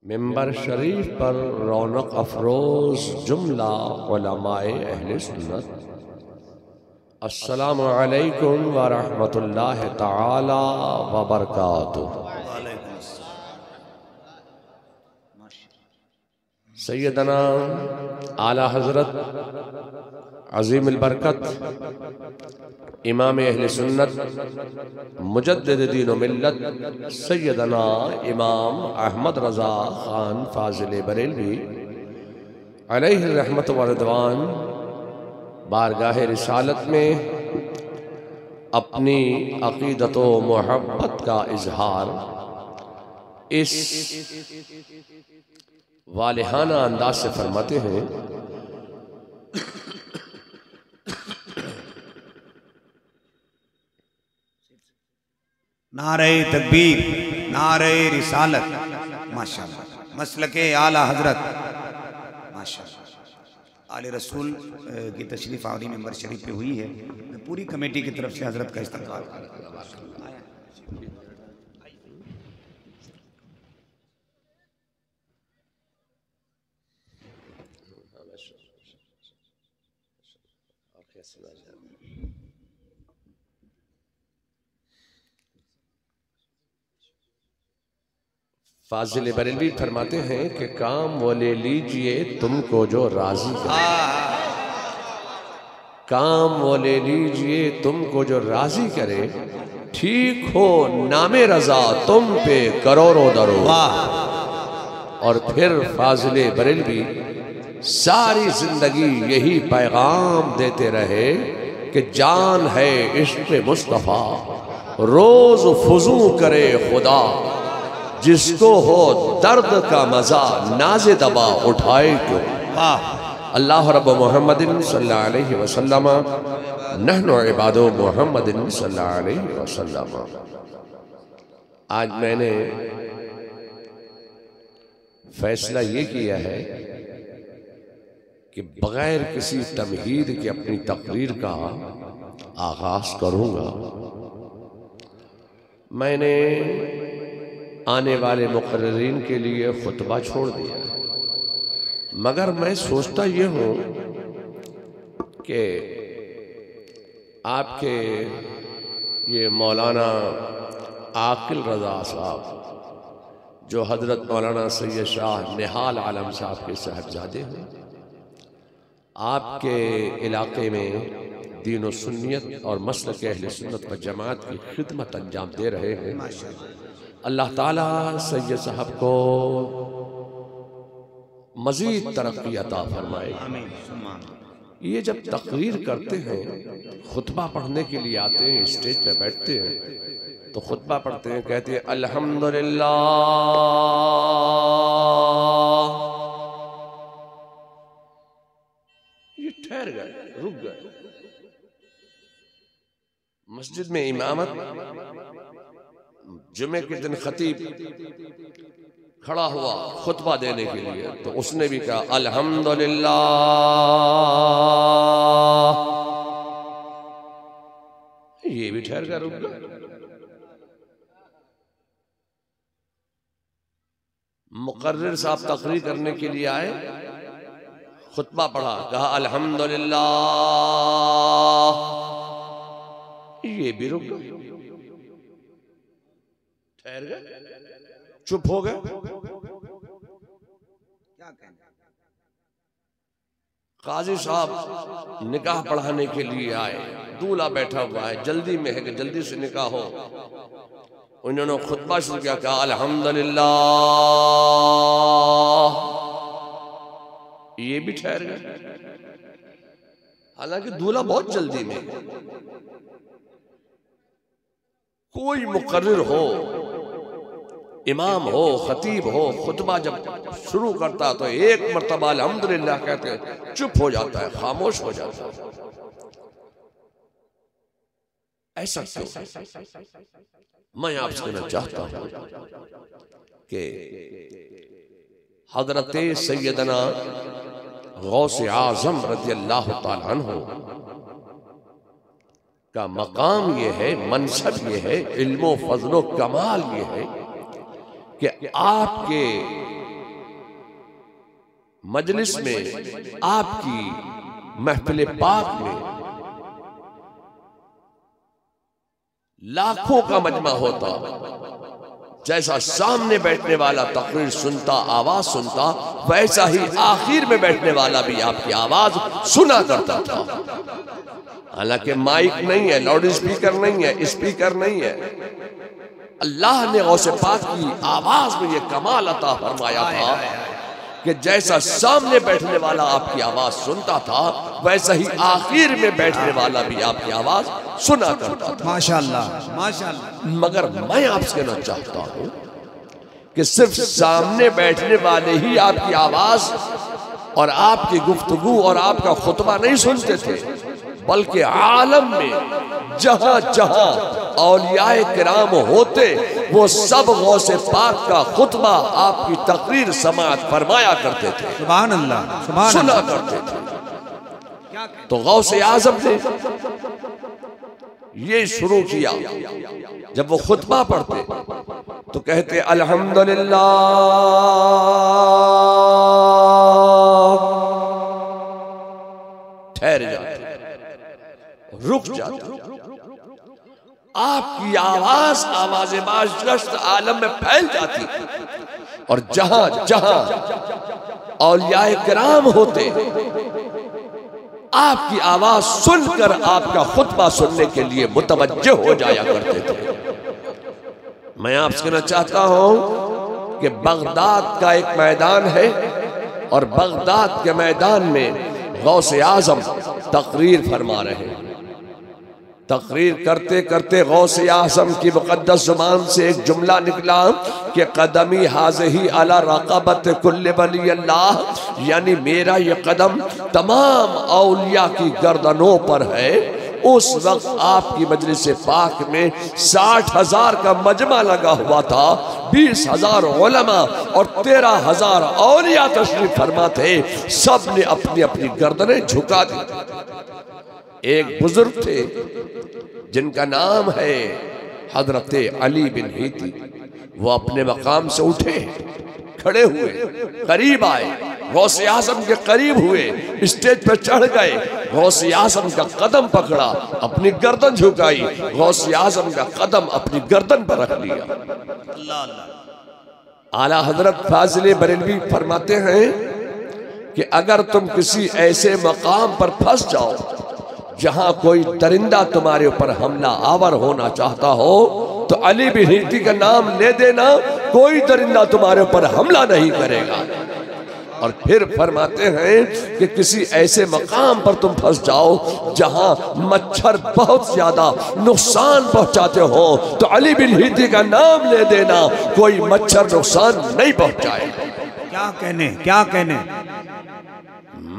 मिंबर शरीफ पर रौनक अफरोज जुमला उलमाए अहले सुन्नत, अस्सलामु अलैकुम व रहमतुल्लाहि तआला व बरकातुहू। सैयदना आला हजरत अज़ीमुल बरकत इमाम अहले सुन्नत मुजद्दिद दीन व मिल्लत सैयदना इमाम अहमद रज़ा खान फाजिल बरेलवी अलैहि रहमत व रिदवान बारगाह रिसालत में अपनी अक़ीदत व मोहब्बत का इजहार इस वालिहाना अंदाज से फरमाते हैं। नारे तकबीर, नारे रिसालत, माशाअल्लाह, मसलके आला हजरत, माशाअल्लाह। आले रसूल की तशरीफ आवरी मेंबर शरीफ पे हुई है। मैं पूरी कमेटी की तरफ से हजरत का इस्तकबाल करता हूं। फाजिल बरेलवी फरमाते हैं कि काम वो ले लीजिए तुमको जो राजी करे, काम वो ले लीजिए तुमको जो राजी करे, ठीक हो नामे रजा तुम पे करोड़ों दरो। और फिर फाजिल बरेलवी सारी जिंदगी यही पैगाम देते रहे कि जान है इश्क़ मुस्तफ़ा रोज फुजू करे खुदा, जिसको हो दर्द का मजा नाज़े दबा उठाए क्यों। अल्लाह रब्ब मुहम्मदिन सल्लल्लाहु अलैहि वसल्लम नहनु इबादो मुहम्मदिन सल्लल्लाहु अलैहि वसल्लम। आज मैंने फैसला ये किया है कि बगैर किसी तमहीद के अपनी तकरीर का आगाज करूंगा। मैंने आने वाले मुक़र्रिरीन के लिए खुतबा छोड़ दिया, मगर मैं सोचता ये हूँ कि आपके ये मौलाना आकिल रज़ा साहब जो हज़रत मौलाना सैयद शाह निहाल आलम साहब के साहबजादे हैं, आपके इलाके में दीन व सुन्नियत और मसलक अहले सुन्नत व जमात की खिदमत अंजाम दे रहे हैं। अल्लाह ताला सैयद साहब को मजीद तरक्की अता फरमाए। ये जब तकरीर करते हैं, खुतबा पढ़ने के लिए आते हैं, स्टेज पे बैठते हैं तो खुतबा पढ़ते हैं, कहते हैं अल्हम्दुलिल्लाह। ये ठहर गए, रुक गए। मस्जिद में इमामत जुमे के दिन खतीब खड़ा हुआ खुतबा देने के लिए, तो उसने भी कहा अल्हम्दुलिल्लाह। ये भी ठहर कर रुक गए। मुकर्रिर साहब तकरीर करने के लिए आए, खुतबा पढ़ा, कहा अल्हम्दुलिल्लाह, ये भी रुक गए, ठहर गए, चुप हो गए। क्या कहना? काजी साहब निकाह पढ़ाने के लिए आए, दूल्हा बैठा हुआ है, जल्दी में है कि जल्दी से निकाह हो। उन्होंने खुतबा शुरू किया, कहा अल्हम्दुलिल्लाह, ये भी ठहर गए, हालांकि दूल्हा बहुत जल्दी में। कोई मुकर्रिर हो, इमाम हो, खतीब हो, खुतबा जब शुरू करता तो एक मर्तबा अल्हम्दुलिल्लाह कहते चुप हो जाता है, खामोश हो जाता है। ऐसा क्यों? मैं आपसे कहना चाहता हूं कि हजरत सैयदना गौसे आजम रज़ियल्लाहु ताला अन्हु का मकाम ये है, मनसब ये है, इल्मो फजलो कमाल ये है कि आपके मजलिस में, आपकी महफिल पाक में लाखों का मजमा होता, जैसा सामने बैठने वाला तकरीर सुनता, आवाज सुनता, वैसा ही आखिर में बैठने वाला भी आपकी आवाज सुना करता था। हालांकि माइक नहीं है, लाउड स्पीकर नहीं है, स्पीकर नहीं है, अल्लाह ने गौसे पाक की आवाज में यह कमाल अता फरमाया था कि जैसा सामने बैठने वाला आपकी आवाज सुनता था, वैसा ही आखिर में बैठने वाला भी आपकी आवाज सुना करता था। माशाअल्लाह माशाअल्लाह। मगर मैं आपसे कहना चाहता हूं कि सिर्फ सामने बैठने वाले ही आपकी आवाज और आपकी गुफ्तगू और आपका खुतबा नहीं सुनते थे, बल्कि आलम में जहां जहां औलियाए किराम होते, वो सब गौसे पाक का खुतबा, आपकी तकरीर समाअत फरमाया करते थे। सुभान अल्लाह, सुभान सुना अल्लाह। करते थे। तो गौसे आजम ने ये शुरू किया, जब वो खुतबा पढ़ते तो कहते अल्हम्दुलिल्लाह, ठहर जाते, रुक जाते। आपकी आवाज आवाज़े बाज़गश्त आलम में फैल जाती, और जहां जहां औलियाए किराम होते, आपकी आवाज सुनकर आपका खुतबा सुनने के लिए मुतवज्जो हो जाया करते थे। मैं आपसे कहना चाहता हूं कि बगदाद का एक मैदान है, और बगदाद के मैदान में गौसे आजम तकरीर फरमा रहे हैं। तकरीर करते करते गौसे आज़म की मुक़द्दस ज़ुबान से एक जुमला निकला कि कदमी हाज़िही अला रक़बत कुल्ल वली अल्लाह, यानी मेरा ये कदम तमाम औलिया की गर्दनों पर है। उस वक्त आपकी मजलिस पाक में 60,000 का मजमा लगा हुआ था, 20,000 उलमा और 13,000 औलिया तशरीफ फरमा थे। सब ने अपनी अपनी गर्दनें झुका दी। एक बुजुर्ग थे जिनका नाम है हजरत अली बिन हीती, वो अपने मकाम से उठे, खड़े हुए, करीब आए, गौसे आज़म के करीब हुए, स्टेज पर चढ़ गए, गौसे आज़म का कदम पकड़ा, अपनी गर्दन झुकाई, गौसे आज़म का कदम अपनी गर्दन पर रख लिया। आला हजरत फाजिल बरेलवी फरमाते हैं कि अगर तुम किसी ऐसे मकाम पर फंस जाओ जहां कोई दरिंदा तुम्हारे ऊपर हमला आवर होना चाहता हो, तो अली बिन हीती का नाम ले देना, कोई दरिंदा तुम्हारे ऊपर हमला नहीं करेगा। और फिर फरमाते हैं कि किसी ऐसे मकाम पर तुम फंस जाओ जहां मच्छर बहुत ज्यादा नुकसान पहुंचाते हो, तो अली बिन हीती का नाम ले देना, कोई मच्छर नुकसान नहीं पहुंचाएगा। क्या कहने, क्या कहने।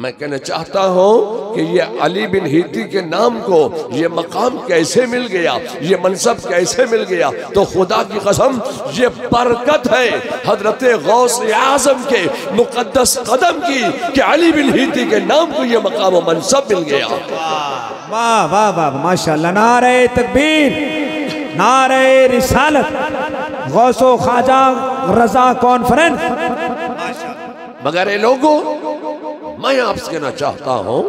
मैं कहना चाहता हूं कि ये अली बिन हीती के नाम को ये मकाम कैसे मिल गया, ये मनसब कैसे मिल गया। तो खुदा की कसम, ये बरकत है हजरत गौसे आज़म के मुकद्दस कदम की कि अली बिन हीती के नाम को ये मकाम और मनसब मिल गया। वाह वाह वाह, माशाअल्लाह। नारे तकबीर, नारे रिसालत, गौसो ख्वाजा रजा कॉन्फ्रेंस। मगर ये लोगों, मैं आपसे कहना चाहता हूं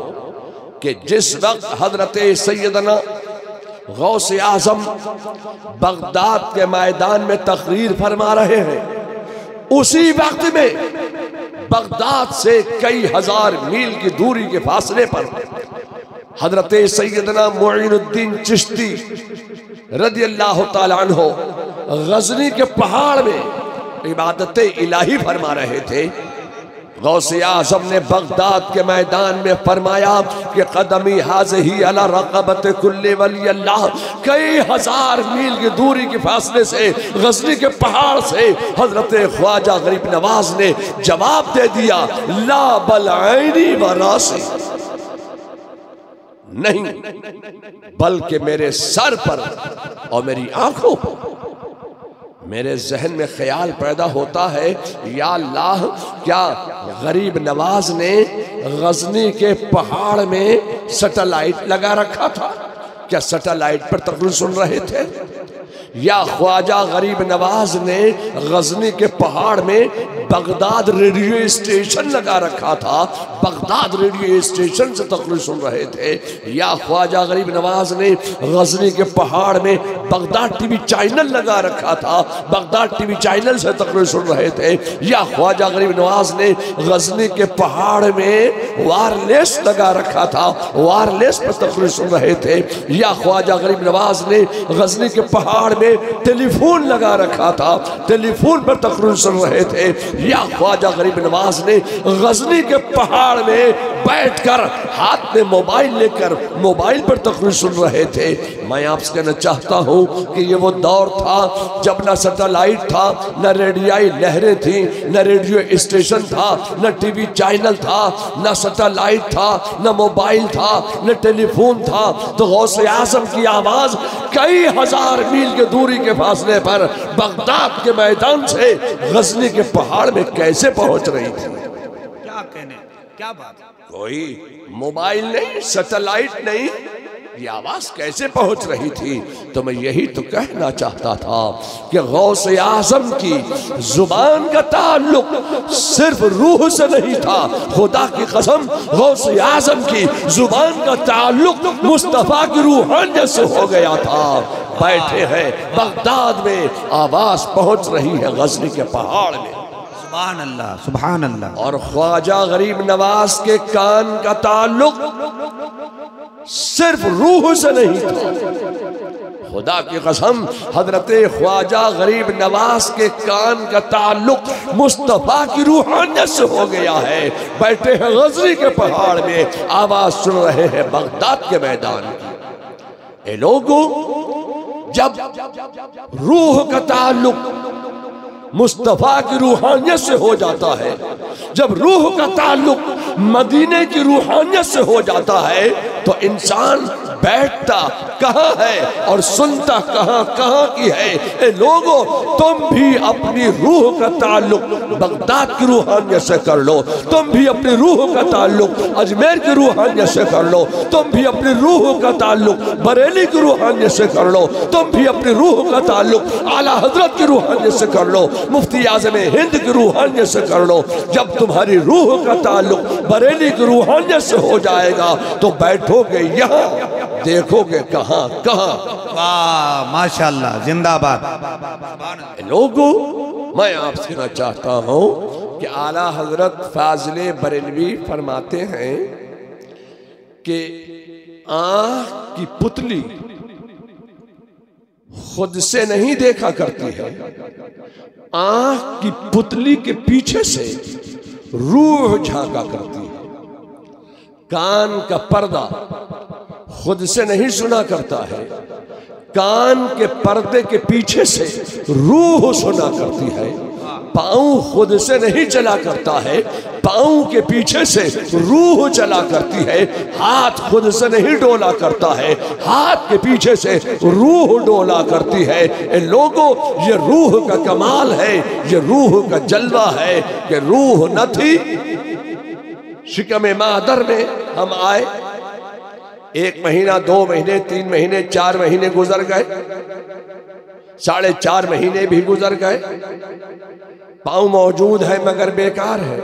कि जिस वक्त हजरत सैयदना गौसे आज़म बगदाद के मैदान में तकरीर फरमा रहे हैं, उसी वक्त में बगदाद से कई हजार मील की दूरी के फासले पर हजरत सैयदना मुईनुद्दीन चिश्ती रज़ी अल्लाह तआला अन्हु गजनी के पहाड़ में इबादत इलाही फरमा रहे थे। गौसे आज़म ने बगदाद के मैदान में फरमाया कि कदमी हाज़िही अला रक़बत कुल्ल वली अल्लाह, कई हजार मील की दूरी के फासले से गजनी के पहाड़ से हजरत ख्वाजा गरीब नवाज ने जवाब दे दिया, ला बल ऐनी व रासी, नहीं बल्कि मेरे सर पर और मेरी आंखों पर। मेरे जहन में ख्याल पैदा होता है, या अल्लाह, क्या गरीब नवाज ने गजनी के पहाड़ में सैटेलाइट लगा रखा था? क्या सैटेलाइट पर तकरीर सुन रहे थे? या ख्वाजा गरीब नवाज ने गजनी के पहाड़ में बगदाद रेडियो स्टेशन लगा रखा था, बगदाद रेडियो स्टेशन से तकरीर सुन रहे थे। या ख्वाजा गरीब नवाज ने गजनी के पहाड़ में बगदाद टीवी चैनल लगा रखा था, बगदाद टीवी चैनल से तकरीर सुन रहे थे। या ख्वाजा गरीब नवाज ने गजनी के पहाड़ में वायरलेस लगा रखा था, वायरलेस पर तकरीर सुन रहे थे। या ख्वाजा गरीब नवाज ने गजनी के पहाड़ में टेलीफोन लगा रखा था, टेलीफोन पर तकरीर सुन रहे थे। या ख्वाजा गरीब नवाज ने गजनी के पहाड़ में बैठकर हाथ में मोबाइल लेकर मोबाइल पर तकरीर सुन रहे थे। मैं आपसे कहना चाहता हूँ कि ये वो दौर था जब न सैटेलाइट था, न रेडियाई लहरें थी, न रेडियो स्टेशन था, न टीवी चैनल था, न सैटेलाइट था, न मोबाइल था, न टेलीफोन था। तो गौसे आज़म की आवाज़ कई हजार मील की दूरी के फासले पर बगदाद के मैदान से गजनी के पहाड़ में कैसे पहुंच रही थी? क्या कहने, क्या बात। कोई मोबाइल नहीं, सैटेलाइट नहीं, ये आवाज कैसे पहुंच रही थी? तो मैं यही तो कहना चाहता था कि गौसे आज़म की जुबान का ताल्लुक सिर्फ रूह से नहीं था। खुदा की कसम, गौसे आज़म की जुबान का ताल्लुक मुस्तफा की रूहानियत से हो गया था। बैठे हैं बगदाद में, आवाज पहुंच रही है गजनी के पहाड़ में। सुभान अल्लाह, सुभान अल्लाह। और ख्वाजा गरीब नवाज के कान का ताल्लुक सिर्फ रूह से नहीं था। खुदा की कसम, हजरत ख्वाजा गरीब नवाज के कान का ताल्लुक मुस्तफा की रूहानियत से हो गया है। बैठे हैं गजनी के पहाड़ में, आवाज सुन रहे हैं बगदाद के मैदान की। ए लोगों, जब रूह का ताल्लुक मुस्तफा की रूहानियत से हो जाता है, जब रूह का ताल्लुक मदीने की रूहानियत से हो जाता है, तो इंसान बैठता कहाँ है और सुनता कहाँ कहाँ की है। ए लोगों, तुम भी अपनी रूह का ताल्लुक बगदाद की रूहानियत से कर लो, तुम भी अपनी रूह का ताल्लुक अजमेर की रूहानियत से कर लो, तुम भी अपनी रूह का ताल्लुक बरेली की रूहानियत से कर लो, तुम भी अपनी रूह का ताल्लुक आला हजरत की रूहानियत से कर लो, मुफ्ती आज़म हिंद की रूहानियत से कर लो। जब तुम्हारी रूह का ताल्लुक बरेली की रूहानियत से हो जाएगा तो बैठोगे यहाँ, देखोगे कहाँ कहाँ। वाह, माशाअल्लाह, जिंदाबाद। लोगों, मैं आपसे कहना चाहता हूँ कि आला हजरत फाजिले बरेलवी फरमाते हैं कि आँख की पुतली खुद से नहीं देखा करती है, आँख की पुतली के पीछे से रूह झांका करती है। कान का पर्दा खुद से नहीं सुना करता है, कान के पर्दे के पीछे से रूह सुना करती है। पाँव खुद से नहीं चला करता है, पाँव के पीछे से रूह चला करती है। हाथ खुद से नहीं डोला करता है, हाथ के पीछे से रूह डोला करती है। ए लोगों, ये रूह का कमाल है, ये रूह का जलवा है कि रूह न थी। शिकम मादर में हम आए, 1 महीना, 2 महीने, 3 महीने, 4 महीने गुजर गए, 4.5 महीने भी गुजर गए। पाँव मौजूद है मगर बेकार है,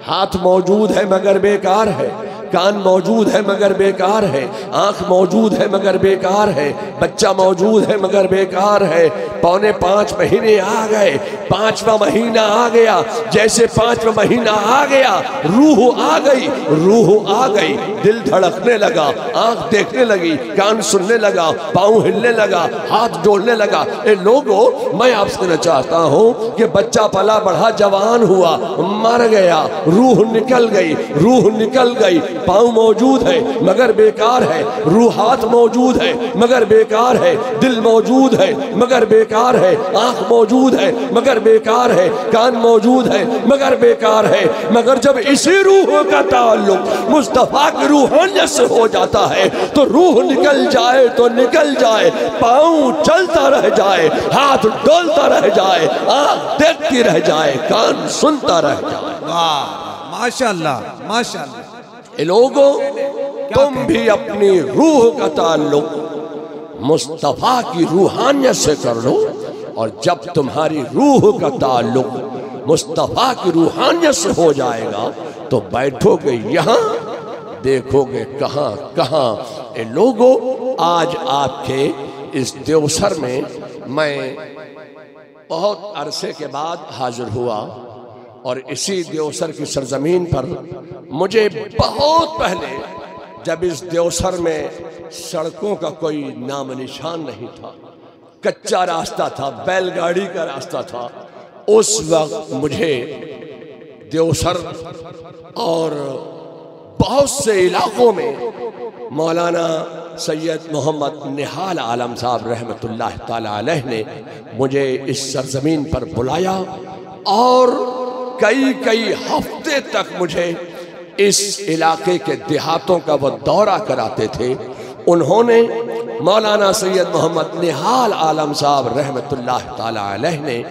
हाथ मौजूद है मगर बेकार है, कान मौजूद है मगर बेकार है, आंख मौजूद है मगर बेकार है, बच्चा मौजूद है मगर बेकार है। 4.25 महीने आ गए, 5वां महीना आ गया। जैसे 5वां महीना आ गया, रूह आ गई, रूह आ गई, दिल धड़कने लगा, आंख देखने लगी, कान सुनने लगा, पाँव हिलने लगा, हाथ डोलने लगा। ए लोगों, मैं आपसे कहना चाहता हूँ कि बच्चा पला बढ़ा, जवान हुआ, मर गया, रूह निकल गई, रूह निकल गई। पाँव मौजूद है मगर बेकार है, रूह हाथ मौजूद है मगर बेकार है, दिल मौजूद है मगर बेकार है, आंख मौजूद है मगर बेकार है, कान मौजूद है मगर बेकार है। मगर जब इसी रूह का ताल्लुक मुस्तफा की रूहानियत से हो जाता है तो रूह निकल जाए तो निकल जाए, पाँव चलता रह जाए, हाथ डोलता रह जाए, आंख देखती रह जाए, कान सुनता रह जाए। वाह, माशाअल्लाह, माशाअल्लाह। ए लोगों, तुम भी अपनी रूह का ताल्लुक मुस्तफा की रूहानियत से कर लो, और जब तुम्हारी रूह का ताल्लुक मुस्तफ़ा की रूहानियत से हो जाएगा तो बैठोगे यहाँ, देखोगे कहाँ कहाँ। ए लोगों, आज आपके इस देवसर में मैं बहुत अरसे के बाद हाजिर हुआ और इसी देवसर की सरजमीन पर मुझे बहुत पहले, जब इस देवसर में सड़कों का कोई नाम निशान नहीं था, कच्चा रास्ता था, बैलगाड़ी का रास्ता था, उस वक्त मुझे देवसर और बहुत से इलाकों में मौलाना सैयद मोहम्मद निहाल आलम साहब रहमतुल्लाह ताला अलैह ने मुझे इस सरजमीन पर बुलाया और कई कई हफ्ते तक मुझे इस इलाके के देहातों का वो दौरा कराते थे। उन्होंने मौलाना सैयद मोहम्मद निहाल आलम साहब रहमतुल्लाह ताला अलैह ने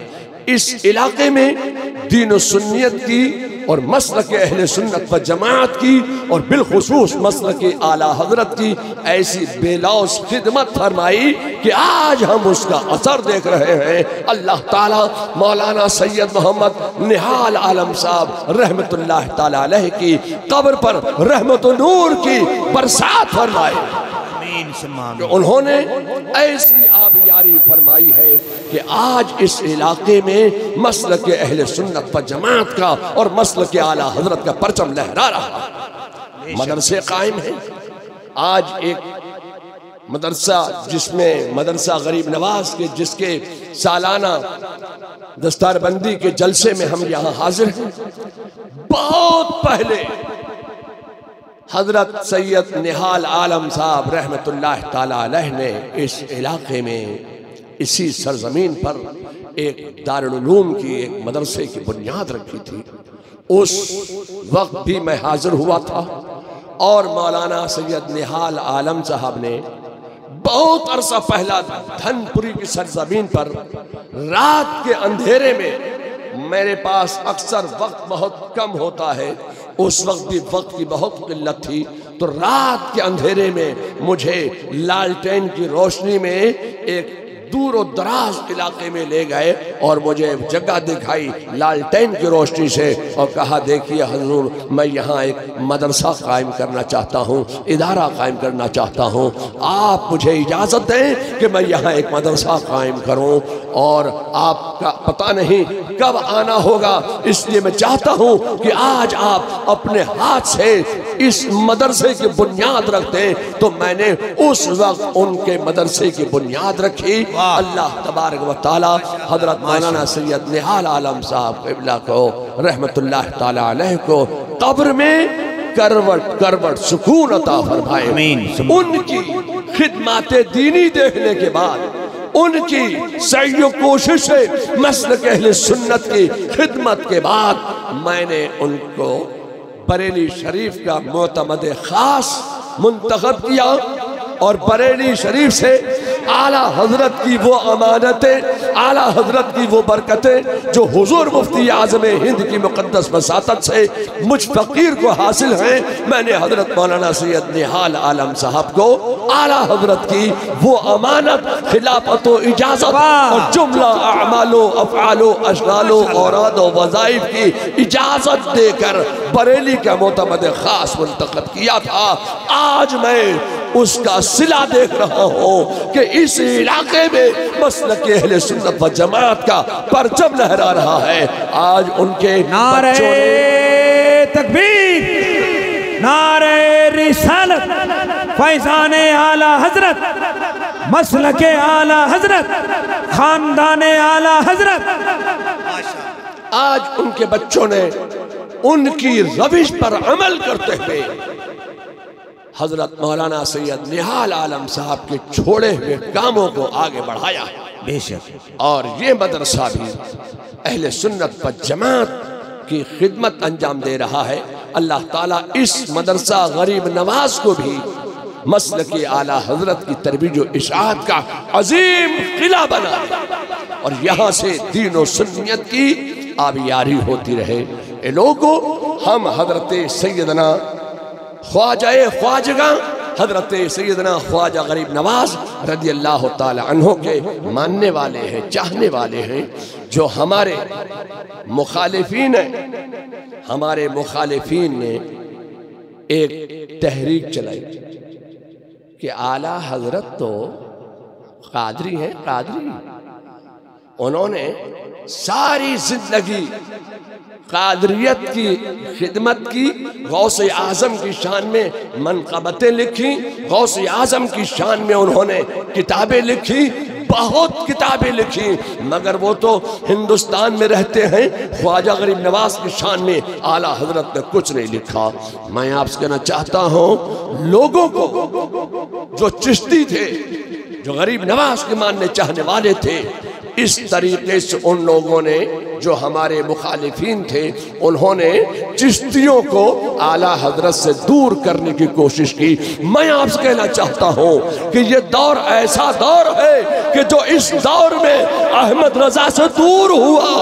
इस इलाके में दीन और सुन्नियत की और मसलक अहले सुन्नत व जमात की और बिलखुसूस मसलक आला हजरत की ऐसी बेलौस खिदमत फरमाई कि आज हम उसका असर देख रहे हैं। अल्लाह ताला मौलाना सैयद मोहम्मद निहाल आलम साहब रहमतुल्लाह ताला अलैह की कब्र पर रहमत व नूर की बरसात फरमाए। उन्होंने ऐसी आबियारी फरमाई है कि आज इस इलाके में मसलक अहले सुन्नत व जमात का और मसलक आला हजरत का परचम लहरा रहा है। मदरसे कायम है। आज एक मदरसा जिसमें मदरसा गरीब नवाज के जिसके सालाना दस्तारबंदी के जलसे में हम यहाँ हाजिर हैं, बहुत पहले हजरत सैयद निहाल आलम साहब रहमतुल्लाह ताला अलैह ने इस इलाके में इसी सरजमीन पर एक दारुल उलूम की, एक मदरसे की बुनियाद रखी थी। उस वक्त भी मैं हाजिर हुआ था और मौलाना सैयद निहाल आलम साहब ने बहुत अरसा पहला धनपुरी की सरजमीन पर रात के अंधेरे में, मेरे पास अक्सर वक्त बहुत कम होता है, उस वक्त भी वक्त की बहुत किल्लत थी, तो रात के अंधेरे में मुझे लालटेन की रोशनी में एक दूर और दराज इलाके में ले गए और मुझे जगह दिखाई लालटेन की रोशनी से और कहा, देखिए हजूर, मैं यहाँ एक मदरसा कायम करना चाहता हूँ, इदारा कायम करना चाहता हूँ, आप मुझे इजाज़त दें कि मैं यहाँ एक मदरसा कायम करूँ और आपका पता नहीं कब आना होगा, इसलिए मैं चाहता हूँ कि आज आप अपने हाथ से इस मदरसे की बुनियाद रखते। तो मैंने उस वक्त उनके मदरसे की बुनियाद रखी। अल्लाह तबारक व तआला हजरत मौलाना सैयद निहाल आलम साहब क़िबला को रहमतुल्लाह ताला अलैह को कब्र में करवट करवट सुकून अता फरमाए। उनकी खिदमत दीनी देखने के बाद, उनकी सही कोशिश से मसलक अहले सुन्नत की खिदमत के बाद, मैंने उनको बरेली शरीफ का मोतमद खास मुंतखब किया और बरेली शरीफ से आला हजरत की वो अमानतें, आला हजरत की वो बरकतें जो हुजूर मुफ्ती आज़म हिंद की मुक़द्दस वसातत से मुझ फ़कीर को हासिल हैं, मैंने हजरत मौलाना सैयद निहाल आलम साहब को आला हजरत की वो अमानत, खिलाफत व इजाज़त और जुमला अमालो अफ़आलो अशगालो औराद व वज़ाइफ की इजाज़त देकर बरेली का मोतमद खास मुंतखब किया था। आज मैं उसका सिला देख रहा हूँ कि इस इलाके में मसलक अहले सुन्नत व जमात का परचम लहरा रहा है। आज उनके नारे तकबीर, नारे रिसालत, फैज़ाने आला हजरत, मसलके आला हजरत, खानदाने आला हजरत। आज उनके बच्चों ने उनकी रविश पर अमल करते हुए हजरत मौलाना सैयद निहाल आलम साहब के छोड़े हुए कामों को आगे बढ़ाया बेशक। और ये मदरसा भी अहले सुन्नत व जमात की खिदमत अंजाम दे रहा है। अल्लाह ताला इस मदरसा गरीब नवाज को भी मसलक आला हजरत की तरबीज व इशाअत का अजीम किला बना और यहाँ से दीन व सुन्नियत की आबियारी होती रहे। ए लोगों, हम हजरत सैयदना ख्वाजाए ख्वाजगा हजरत सैयदना ख्वाजा गरीब नवाज रज़ी अल्लाह ताला अन्हो के मानने वाले हैं, चाहने वाले हैं। जो हमारे मुखालिफीन हैं, हमारे मुखालिफीन ने एक तहरीक चलाई कि आला हजरत तो कादरी हैं, कादरी। उन्होंने सारी जिंदगी कादरियत की खिदमत की, गौसे आजम की शान में मनक़बतें लिखी, गौसे आजम की शान में उन्होंने किताबें लिखी, बहुत किताबें लिखी, मगर वो तो हिंदुस्तान में रहते हैं। ख्वाजा गरीब नवाज की शान में आला हजरत ने कुछ नहीं लिखा। मैं आपसे कहना चाहता हूँ, लोगों को जो चिश्ती थे, जो गरीब नवाज के मानने चाहने वाले थे, इस तरीके से उन लोगों ने, जो हमारे मुखालिफीन थे, उन्होंने चिश्तियों को आला हजरत से दूर करने की कोशिश की। मैं आपसे कहना चाहता हूँ कि ये दौर ऐसा दौर है कि जो इस दौर में अहमद रजा से दूर हुआ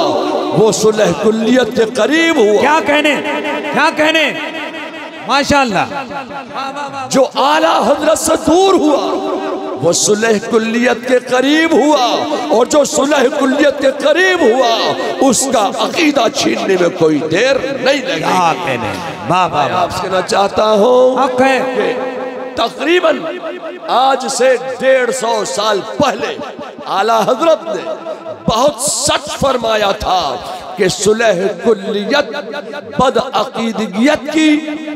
वो सुलह कुल्लियत के करीब हुआ। क्या कहने, क्या कहने, माशाअल्लाह। जो आला हजरत से दूर हुआ वो सुलह कुल्लियत के करीब हुआ, और जो सुलह कुल्लियत के करीब हुआ उसका अकीदा छीनने में कोई देर नहीं लगी। मैं आपसे कहना चाहता हूँ कि तकरीबन आज से 150 साल पहले आला हजरत ने बहुत सच फरमाया था कि सुलह कुल्लियत बदअकीदगियत की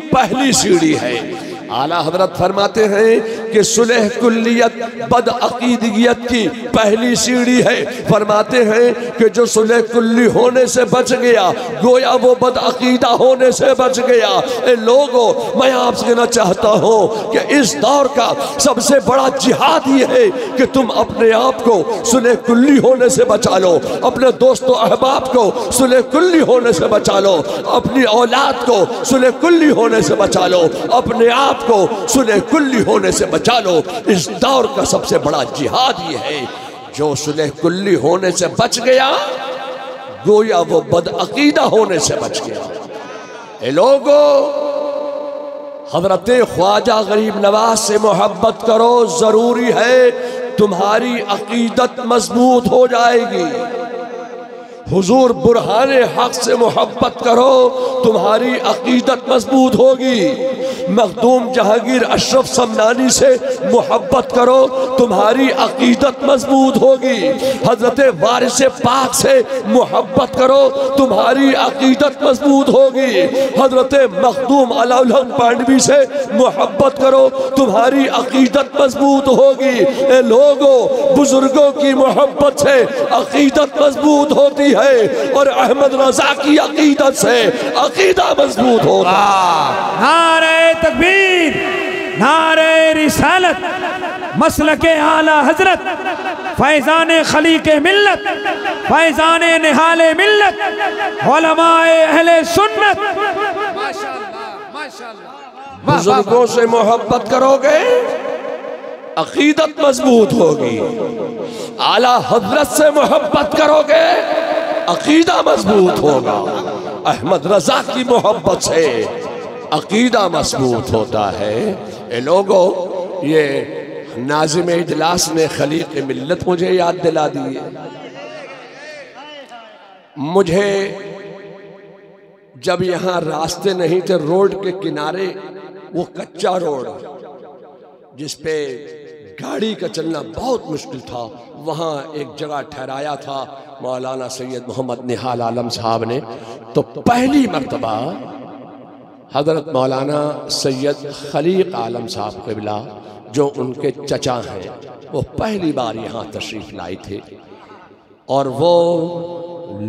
पहली सीढ़ी है। आला हजरत फरमाते हैं कि सुलह कुल्लियत बदअकीदगियत की पहली सीढ़ी है। फरमाते हैं कि जो सुलह कुल्ली होने से बच गया, गोया वो बदअकीदा होने से बच गया। ए लोगों, मैं आपसे कहना चाहता हूँ कि इस दौर का सबसे बड़ा जिहाद ये है कि तुम अपने आप को सुलह कुल्ली होने से बचा लो, अपने दोस्तों अहबाब को सुलह कुल्ली होने से बचा लो, अपनी औलाद को सुलह कुल्ली होने से बचा लो, अपने आप को सुलह कुल्ली होने से बचा लो। इस दौर का सबसे बड़ा जिहाद ये है, जो सुलह कुल्ली होने से बच गया गोया वो बदअकीदा होने से बच गया। ए लोगों, हज़रत ख्वाजा गरीब नवाज से मोहब्बत करो, जरूरी है, तुम्हारी अकीदत मजबूत हो जाएगी। हुजूर बुरहाने हक से मोहब्बत करो, तुम्हारी अकीदत मजबूत होगी। मखदूम जहांगीर अशरफ समनानी से मोहब्बत करो, तुम्हारी अकीदत मजबूत होगी। हजरत वारिस पाक से मोहब्बत करो, तुम्हारी अकीदत मजबूत होगी। हजरत मखदूम अलाउल हक पांडवी से मोहब्बत करो, तुम्हारी अकीदत मजबूत होगी। ए लोगों, बुजुर्गों की मोहब्बत से अकीदत मजबूत होती है, और अहमद रजा की अकीदत से अकीदा मजबूत होगा। नारे तकबीर, नारे रिसालत, मसलके आला हजरत, फैजाने खलीके मिल्लत, फैजाने निहाले मिल्लत, उलमाए अहले सुन्नत। बुजुर्गों से मोहब्बत करोगे, अकीदत मजबूत होगी। आला हजरत से मोहब्बत करोगे, अकीदा मजबूत होगा। अहमद रजा की मोहब्बत से अकीदा मजबूत होता है। ए लोगों, ये नाज़िम इजलास ने खलीक़ मिल्लत मुझे याद दिला दी है। मुझे जब यहाँ रास्ते नहीं थे, रोड के किनारे वो कच्चा रोड जिस पे गाड़ी का चलना बहुत मुश्किल था, वहाँ एक जगह ठहराया था मौलाना सैयद मोहम्मद निहाल आलम साहब ने। तो पहली मर्तबा हज़रत मौलाना सैयद खलीक़ आलम साहब क़िबला, जो उनके चचा हैं, वो पहली बार यहाँ तशरीफ़ लाए थे। और वो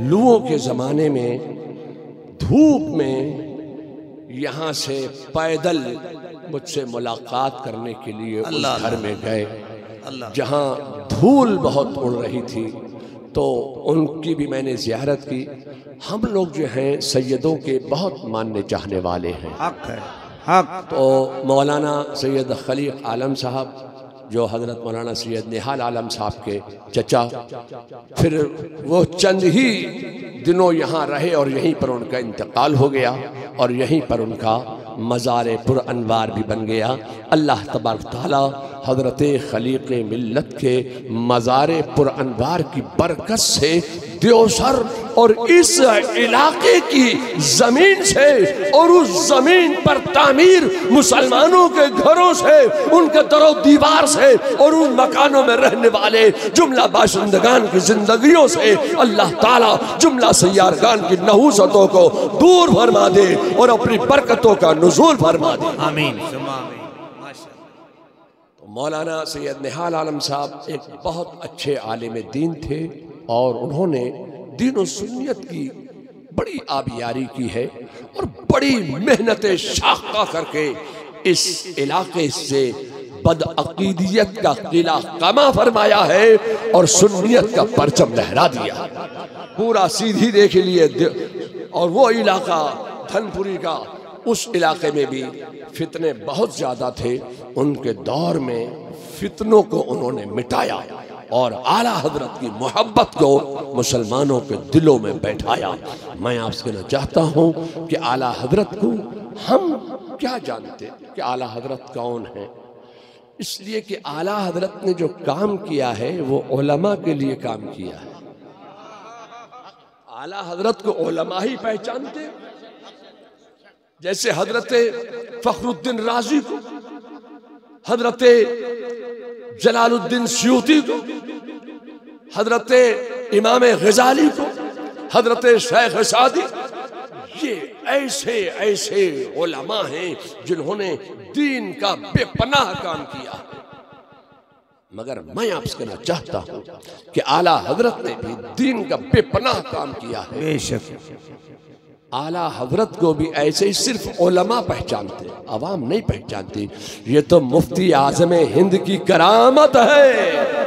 लुओं के ज़माने में धूप में यहाँ से पैदल मुझसे मुलाकात करने के लिए उस घर में गए, जहाँ धूल बहुत उड़ रही थी। तो उनकी भी मैंने ज़ियारत की। हम लोग जो हैं सैयदों के बहुत मानने चाहने वाले हैं। हक है, हक। तो मौलाना सैयद खलीक़ आलम साहब, जो हज़रत मौलाना सैयद निहाल आलम साहब के चचा, फिर वो चंद ही दिनों यहाँ रहे और यहीं पर उनका इंतकाल हो गया, और यहीं पर उनका मज़ार पुर अनवार भी बन गया। अल्लाह तबारक तआला हज़रत खलीक़ मिल्लत के मज़ार पुर अनवार की बरकत से देवसर और इस इलाके की जमीन से और उस जमीन पर तामीर मुसलमानों के घरों से, उनके दरो दीवार से और उन मकानों में रहने वाले जुमला बाशिंदगान की जिंदगियों से अल्लाह ताला जुमला सैयारगान की नहूसतों को दूर फरमा दे और अपनी बरकतों का नुज़ूल फरमा दे। आमीन। मौलाना सैयद निहाल आलम साहब एक बहुत अच्छे आलिम दीन थे और उन्होंने दीन और सुन्नियत की बड़ी आबियारी की है और बड़ी मेहनत शाख्ता करके इस इलाके से बदअकीदियत का किला कमा फरमाया है और सुन्नियत का परचम लहरा दिया पूरा सीधी रे के लिए। और वो इलाका धनपुरी का, उस इलाके में भी फितने बहुत ज़्यादा थे। उनके दौर में फितनों को उन्होंने मिटाया और आला हजरत की मोहब्बत को मुसलमानों के दिलों में बैठाया। मैं आपसे कहना चाहता हूँ कि आला हजरत को हम क्या जानते कि आला हजरत कौन है, इसलिए कि आला हजरत ने जो काम किया है वो उलमा के लिए काम किया है। आला हजरत को उलमा ही पहचानते, जैसे हजरत फखरुद्दीन राजी को, हजरत जलालुद्दीन सयूती को, हजरत इमाम गजाली को, हजरत शेख सादी, ये ऐसे ऐसे उलमा हैं जिन्होंने दीन का बेपनाह काम किया। मगर मैं आपसे कहना चाहता हूं कि आला हजरत ने भी दीन का बेपनाह काम किया है। बेशक आला हजरत को भी ऐसे ही सिर्फ उलमा पहचानते, अवाम नहीं पहचानती। ये तो मुफ्ती आज़म हिंद की करामत है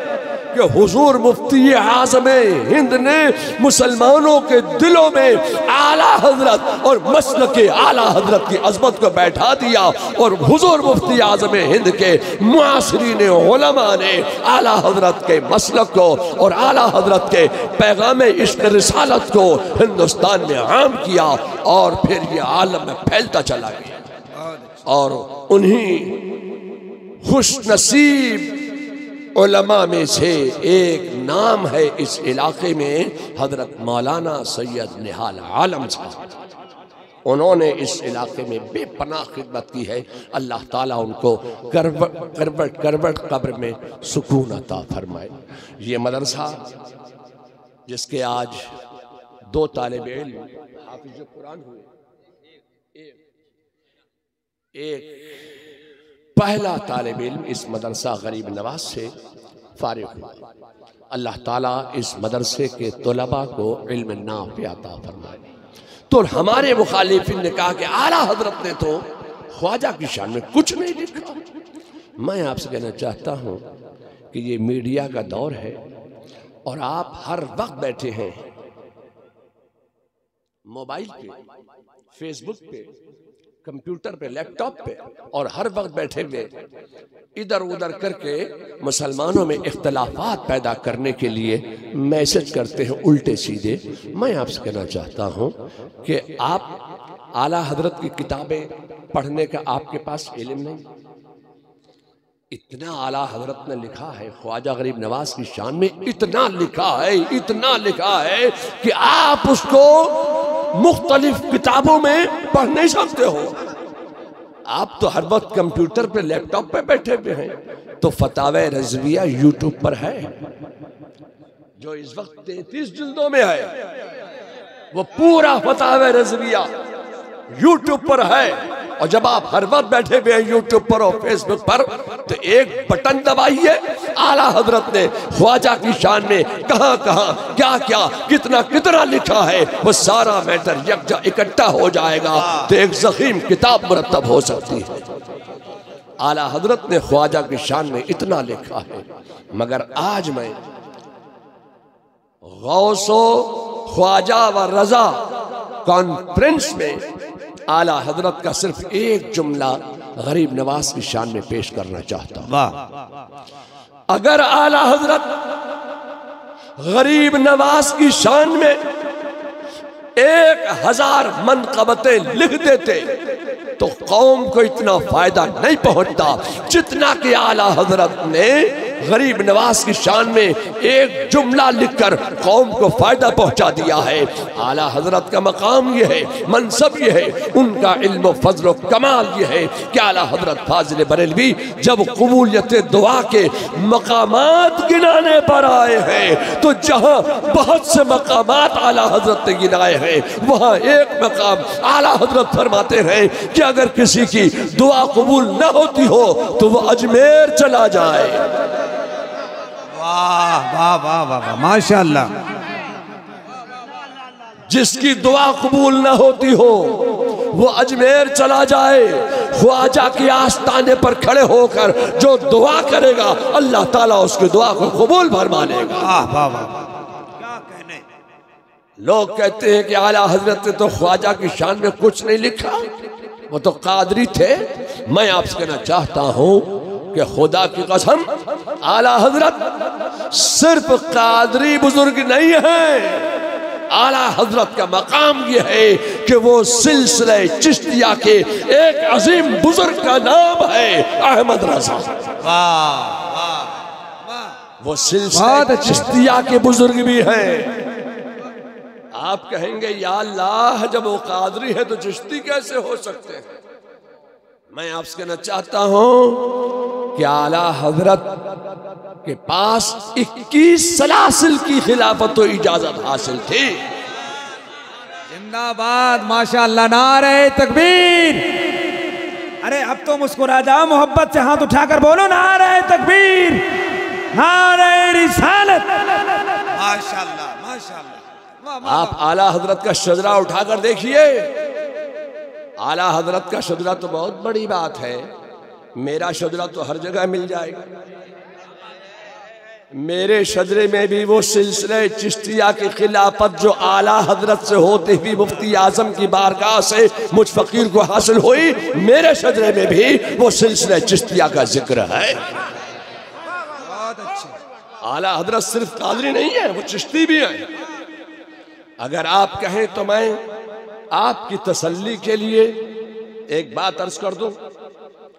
कि हुजूर मुफ्ती आज़म हिंद ने मुसलमानों के दिलों में आला हजरत और मसलक आला हजरत की अजमत को बैठा दिया और हुजूर मुफ्ती आज़म हिंद के मुआसरीन उलमा ने आला हजरत के मसलक को और आला हजरत के पैगाम इश्क रिसालत को हिंदुस्तान में आम किया और फिर ये आलम में फैलता चला गया। और उन्हीं खुश नसीब उलमा में से एक नाम है इस इलाके में हजरत मौलाना सैयद निहाल आलम साहब। उन्होंने इस इलाके में बेपनाह खिदमत की है। अल्लाह ताला उनको करवट करवट कब्र में सुकून अता फरमाए। ये मदरसा जिसके आज 2 तालिब इल्म हाफिज कुरान हुए, एक पहला तालिब इल्म इस मदरसा गरीब नवाज से फारिग हुआ। अल्लाह ताला इस मदरसे के तलबा को इल्म नाफ़ि अता फरमाए। तो हमारे मुखालिफिन ने कहा कि आला हजरत ने तो ख्वाजा की शान में कुछ नहीं लिखा। मैं आपसे कहना चाहता हूँ कि ये मीडिया का दौर है और आप हर वक्त बैठे हैं मोबाइल पे, फेसबुक पे, कंप्यूटर पे, लैपटॉप पे और हर वक्त बैठे हुए इधर उधर करके मुसलमानों में इख्तलाफात पैदा करने के लिए मैसेज करते हैं उल्टे सीधे। मैं आपसे कहना चाहता हूँ कि आप आला हजरत की किताबें पढ़ने का आपके पास इल्म नहीं। इतना आला हजरत ने लिखा है ख्वाजा गरीब नवाज की शान में, इतना लिखा है, इतना लिखा है कि आप उसको मुख्तलिफ किताबों में पढ़ नहीं सकते हो। आप तो हर वक्त कंप्यूटर पे, लैपटॉप पे बैठे हुए हैं। तो फतावे रज़विया यूट्यूब पर है जो इस वक्त 33 जिल्दों में है। वो पूरा फतावे रज़विया यूट्यूब पर है। और जब आप हर वक्त बैठे हुए हैं यूट्यूब पर और फेसबुक पर, तो एक बटन दबाइए, आला हजरत ने ख्वाजा की शान में कहां कहां क्या क्या कितना कितना लिखा है, वो सारा मैटर यकजा इकट्ठा हो जाएगा तो एक ज़ख़ीम किताब मुरत्तब हो सकती है। आला हजरत ने ख्वाजा की शान में इतना लिखा है। मगर आज मैं गौसो ख्वाजा व रजा कॉन्फ्रेंस में आला हजरत का सिर्फ एक जुमला गरीब नवाज की शान में पेश करना चाहता हूं। वाह, अगर आला हजरत गरीब नवाज की शान में 1000 मनक़बतें लिख देते तो कौम को इतना फायदा नहीं पहुंचता जितना कि आला हजरत ने गरीब नवाज की शान में एक जुमला लिखकर कौम को फायदा पहुंचा दिया है। आला हजरत का मकाम यह है, मनसब यह है, उनका इल्म फजल कमाल यह है कि आला हजरत फाजिल बरेलवी जब कबूलियत दुआ के मकामात गिनाने पर आए हैं तो जहां बहुत से मकामात आला हजरत ने गिनाए हैं वहां एक मकाम आला हजरत फरमाते हैं कि अगर किसी की दुआ कबूल न होती हो तो वह अजमेर चला जाए। वाह वाह वाह वाह वाह, माशाअल्लाह। जिसकी दुआ कबूल न होती हो वो अजमेर चला जाए। ख्वाजा के आस्ताने पर खड़े होकर जो दुआ करेगा अल्लाह ताला उसकी दुआ को कबूल फरमा लेगा। वाह वाह वाह, क्या कहने। लोग कहते हैं कि आला हजरत ने तो ख्वाजा की शान में कुछ नहीं लिखा, वो तो कादरी थे। मैं आपसे कहना चाहता हूं कि खुदा की कसम आला हजरत सिर्फ कादरी बुजुर्ग नहीं है। आला हजरत का मकाम यह है कि वो सिलसिले चिश्तिया के एक अजीम बुजुर्ग का नाम है अहमद रजा। वो सिलसिले चिश्तिया के बुजुर्ग भी हैं। आप कहेंगे या अल्लाह जब वो कादरी है तो चिश्ती कैसे हो सकते हैं? मैं आपसे कहना चाहता हूं कि आला हजरत के पास 21 सलासिल की खिलाफत तो इजाजत हासिल थी। जिंदाबाद, माशाअल्लाह, नारे तकबीर। अरे अब तो मुस्कुरा जाओ, मोहब्बत से हाथ उठाकर बोलो नारे तकबीर, नारे रिसालत। माशाअल्लाह माशाअल्लाह। आप आला हजरत का शजरा उठाकर देखिए। आला हजरत का शजरा तो बहुत बड़ी बात है। मेरा शजरा तो हर जगह मिल जाएगा। मेरे शजरे में भी वो सिलसिले चिश्तिया की खिलाफत जो आला हजरत से होते हुए मुफ्ती आजम की बारगाह से मुझ फकीर को हासिल हुई, मेरे शजरे में भी वो सिलसिले चिश्तिया का जिक्र है। आला हजरत सिर्फ कादरी नहीं है, वो चिश्ती भी है। अगर आप कहें तो मैं आपकी तसल्ली के लिए एक बात अर्ज कर दूं।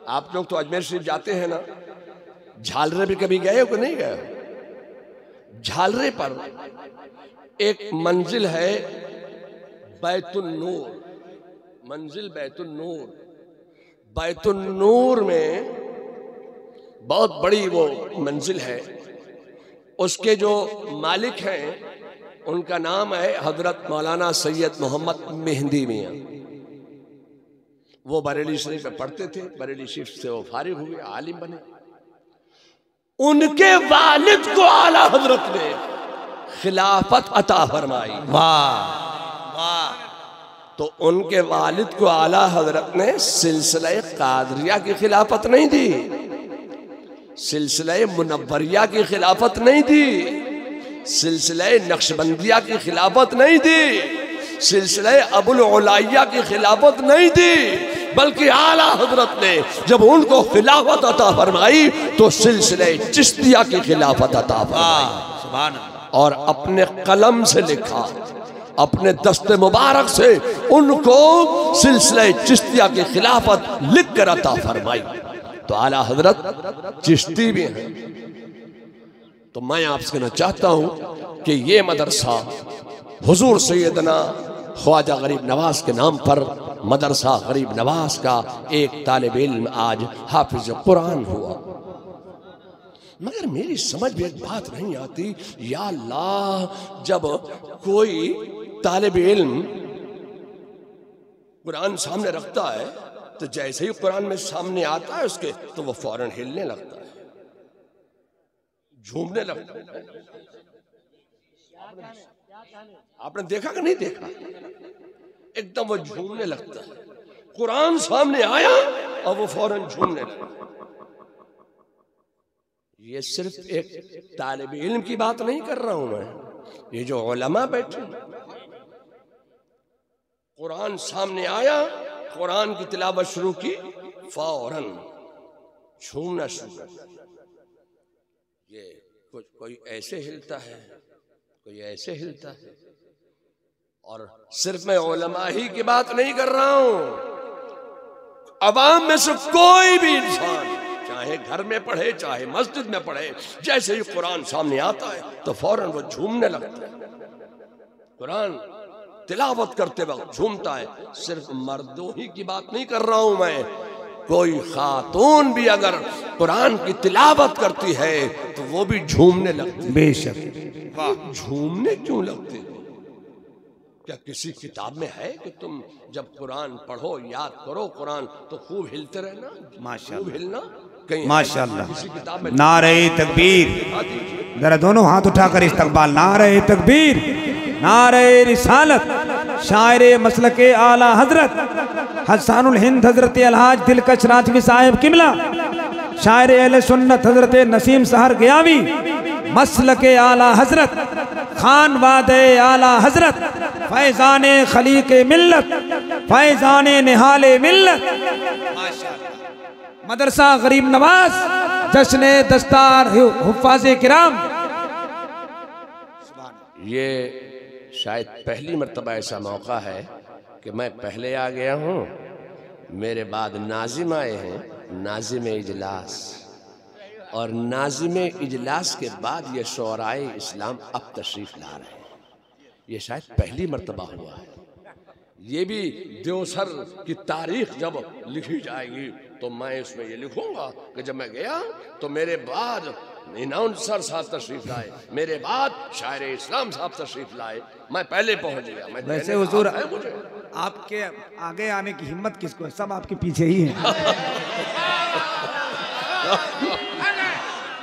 आप लोग तो अजमेर शरीफ जाते हैं ना, झालरे भी कभी गए हो कि नहीं गए? झालरे पर एक मंजिल है बैतुल नूर, मंजिल बैतुल नूर। बैतुल नूर में बहुत बड़ी वो मंजिल है। उसके जो मालिक हैं उनका नाम है हजरत मौलाना सैयद मोहम्मद मेहंदी मियाँ। वो बरेली शरीफ में पढ़ते थे, बरेली शरीफ से वो फारिग हुए, आलिम बने। उनके वालिद को आला हजरत ने खिलाफत अता फरमाई। वाह वाह। तो उनके वालिद को आला हजरत ने सिलसिले कादरिया की खिलाफत नहीं दी, सिलसिले मुनव्वरिया की खिलाफत नहीं दी, सिलसिले नक्शबंदिया की खिलाफत नहीं दी, सिलसिले अबुल उलाइया की खिलाफत नहीं दी, बल्कि आला हजरत ने जब उनको खिलाफत अता फरमाई तो सिलसिले चिश्तिया की खिलाफत अता फरमाई। और अपने कलम से लिखा, अपने दस्ते मुबारक से उनको सिलसिले चिश्तिया की खिलाफत लिख कर अता फरमाई। तो आला हजरत चिश्ती भी हैं। तो मैं आपसे कहना चाहता हूं कि ये मदरसा हुजूर सैयदना ख्वाजा गरीब नवाज के नाम पर मदरसा गरीब नवाज का एक तालिब इल्म आज हाफिज कुरान हुआ। मगर मेरी समझ में एक बात नहीं आती, या अल्लाह, जब कोई तालिब इल्म कुरान सामने रखता है तो जैसे ही कुरान में सामने आता है उसके तो वो फौरन हिलने लगता है, झूमने लगता है। आपने देखा कि नहीं देखा? एकदम वो झूमने लगता है। कुरान सामने आया और वो फौरन झूमने लगा। ये सिर्फ एक तालिब इल्म की बात नहीं कर रहा हूं मैं, ये जो उलमा बैठे, कुरान सामने आया, कुरान की तिलावत शुरू की, फौरन झूमना शुरू कर। ये कोई ऐसे हिलता है, कोई ऐसे हिलता है। और सिर्फ मैं उलमा ही की बात नहीं कर रहा हूं, अवाम में से कोई भी इंसान चाहे घर में पढ़े चाहे मस्जिद में पढ़े, जैसे ही कुरान सामने आता है तो फौरन वो झूमने लगता है। कुरान तिलावत करते वक्त झूमता है। सिर्फ मर्दों ही की बात नहीं कर रहा हूं मैं, कोई खातून भी अगर कुरान की तिलावत करती है तो वो भी झूमने लगती है। बेशक। वाह, झूमने क्यों लगते हो? क्या किसी किताब में है कि तुम जब कुरान पढ़ो याद करो कुरान तो खूब हिलते रहना? माशाअल्लाह, खूब हिलना कहीं माशाअल्लाह। किसी किताब में नारे तकबीर, जरा दोनों हाथ उठाकर इस्तकबाल। नारे तकबीर, नारे रिसालत। शायर मसलक आला हजरत हसानुल हिंद हजरत अलहाज दिलकश राजवी साहिब किबला, शायर अहले सुन्नत हजरत नसीम सहर गयावी, मसलक आला हजरत खान वादे आला हजरत फैजान खलीक मिल्लत फैजान निहाल मिल्लत मदरसा गरीब नवाज जश्न दस्तार हुफ्फाज़े किराम। ये शायद पहली मर्तबा ऐसा मौका है कि मैं पहले आ गया हूँ, मेरे बाद नाजिम आए हैं, नाजिम इजलास, और नाजिम इजलास के बाद ये शोराए इस्लाम अब तशरीफ ला रहे हैं। ये शायद पहली मर्तबा हुआ है। ये भी देवसर की तारीख जब लिखी जाएगी तो मैं इसमें ये लिखूंगा कि जब मैं गया तो मेरे बाद अनाउंसर साहब तशरीफ लाए, मेरे बाद शायर इस्लाम साहब तशरीफ लाए, मैं पहले पहुंच गया। मैं वैसे हुजूर आपके आगे आने की हिम्मत किसको है? सब आपके पीछे ही है।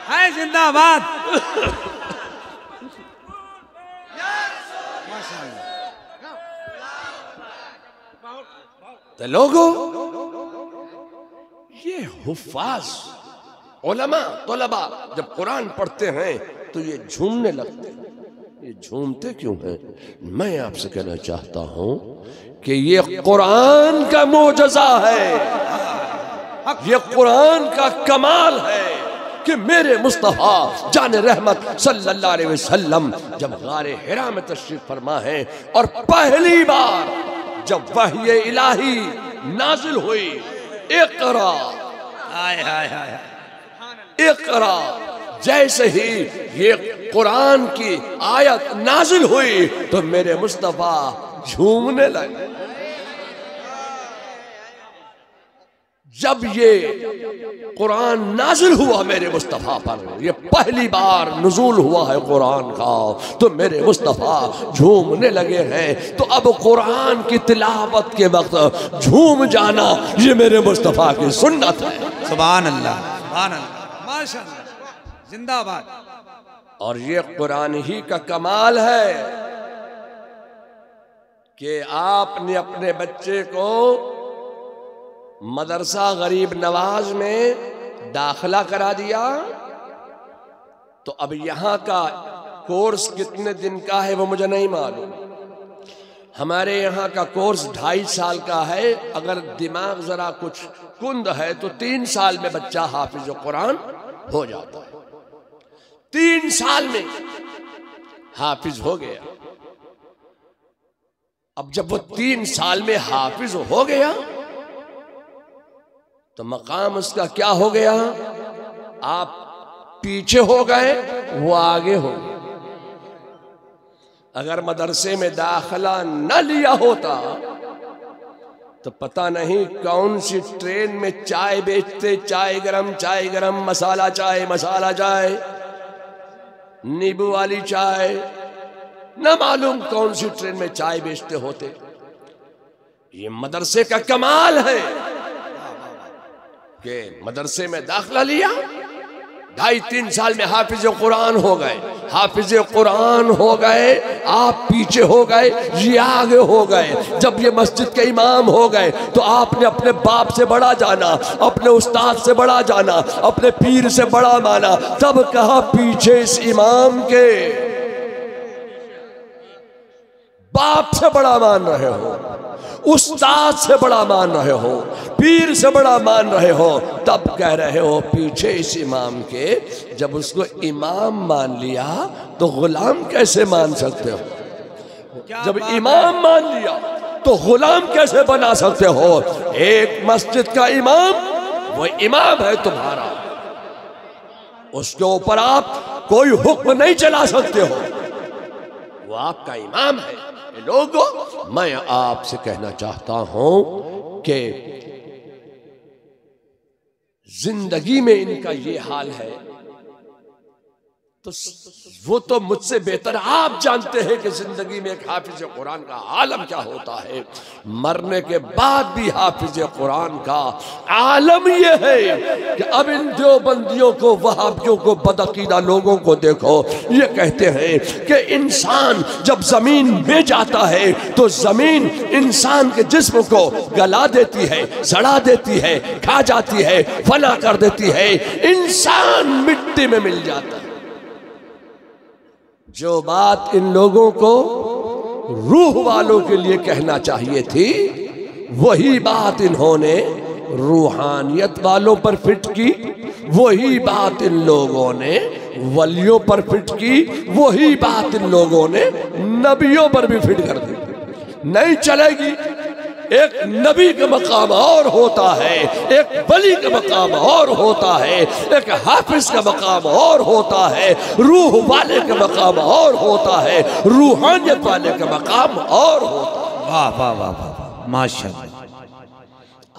है जिंदाबाद। तो लोगों, ये हुफ्फाज उलमा तलबा जब कुरान पढ़ते हैं तो ये झूमने लगते हैं। ये झूमते क्यों हैं? मैं आपसे कहना चाहता हूं कि ये कुरान का मोजज़ा है, ये कुरान का कमाल है कि मेरे मुस्तफा जान रहमत सल्लल्लाहु अलैहि वसल्लम जब गारे हिरा में तशरीफ फरमा है और पहली बार जब वही इलाही नाजिल हुई, इक़रा, हाय हाय हाय, इक़रा, जैसे ही ये कुरान की आयत नाजिल हुई तो मेरे मुस्तफा झूमने लगे। जब ये कुरान नाजिल हुआ मेरे मुस्तफ़ा पर, ये पहली बार नुज़ूल हुआ है कुरान का, तो मेरे मुस्तफ़ा झूमने लगे हैं। तो अब कुरान की तिलावत के वक्त झूम जाना ये मेरे मुस्तफ़ा की सुन्नत है। सुभान अल्लाह, सुभान अल्लाह, माशाअल्लाह, जिंदाबाद। और ये कुरान ही का कमाल है कि आपने अपने बच्चे को मदरसा गरीब नवाज में दाखिला करा दिया, तो अब यहाँ का कोर्स कितने दिन का है वो मुझे नहीं मालूम। हमारे यहाँ का कोर्स 2.5 साल का है। अगर दिमाग जरा कुछ कुंद है तो 3 साल में बच्चा हाफिज कुरान हो जाता है। 3 साल में हाफिज हो गया। अब जब वो 3 साल में हाफिज हो गया तो मकाम उसका क्या हो गया? आप पीछे हो गए, वो आगे हो गए। अगर मदरसे में दाखिला न लिया होता तो पता नहीं कौन सी ट्रेन में चाय बेचते, चाय गरम, मसाला चाय, नींबू वाली चाय, न मालूम कौन सी ट्रेन में चाय बेचते होते। ये मदरसे का कमाल है कि मदरसे में दाखिला लिया, 2.5-3 साल में हाफिज कुरान हो गए। हाफिज कुरान हो गए, आप पीछे हो गए, ये आगे हो गए। जब ये मस्जिद के इमाम हो गए तो आपने अपने बाप से बड़ा जाना, अपने उस्ताद से बड़ा जाना, अपने पीर से बड़ा माना। तब कहा पीछे इस इमाम के बाप से बड़ा मान रहे हो, उस्ताद से बड़ा मान रहे हो, पीर से बड़ा मान रहे हो, तब कह रहे हो पीछे इस इमाम के। जब उसको इमाम मान लिया तो गुलाम कैसे मान सकते हो? जब इमाम मान लिया तो गुलाम कैसे बना सकते हो? एक मस्जिद का इमाम, वो इमाम है तुम्हारा, उसके ऊपर आप कोई हुक्म नहीं चला सकते हो, वो आपका इमाम है। लोगों, मैं आपसे कहना चाहता हूं कि जिंदगी में इनका ये हाल है, तो वो तो मुझसे बेहतर आप जानते हैं कि जिंदगी में एक हाफिज कुरान का आलम क्या होता है। मरने के बाद भी हाफिज कुरान का आलम ये है कि अब इन देवबंदियों को, वहाबियों को, बदअकीदा लोगों को देखो, ये कहते हैं कि इंसान जब जमीन में जाता है तो जमीन इंसान के जिस्म को गला देती है, सड़ा देती है, खा जाती है, फना कर देती है, इंसान मिट्टी में मिल जाता है। जो बात इन लोगों को रूह वालों के लिए कहना चाहिए थी, वही बात इन्होंने रूहानियत वालों पर फिट की, वही बात इन लोगों ने वलियों पर फिट की, वही बात इन लोगों ने नबियों पर भी फिट कर दी। नहीं चलेगी। एक नबी का मकाम और होता है, एक वली का मकाम और होता है, एक हाफिज का मकाम और होता है, रूह वाले का मकाम और होता है, रूहानियत वाले का मकाम और होता है। वाह वाह वाह वाह, माशाअल्लाह।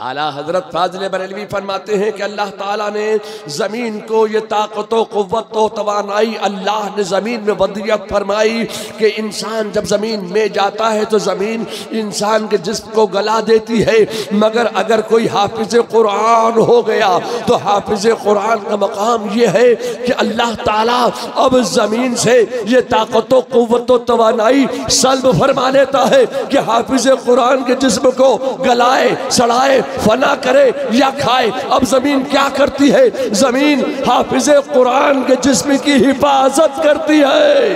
आला हजरत फाजिल बरेलवी फरमाते हैं कि अल्लाह ताला ने ज़मीन को ये ताकत व क़ुव्वत व तवानाई, अल्लाह ने ज़मीन में वदियत फरमाई कि इंसान जब ज़मीन में जाता है तो ज़मीन इंसान के जिस्म को गला देती है, मगर अगर कोई हाफिज कुरान हो गया तो हाफिज कुरान का मकाम ये है कि अल्लाह ताला अब ज़मीन से ये ताकत व क़ुव्वत व तवानाई सल्ब फरमा लेता है कि हाफिज कुरान के जिस्म को गलाए, सड़ाए, फना करे या खाए। अब जमीन क्या करती है? जमीन हाफिज कुरान के जिस्म की हिफाजत करती है।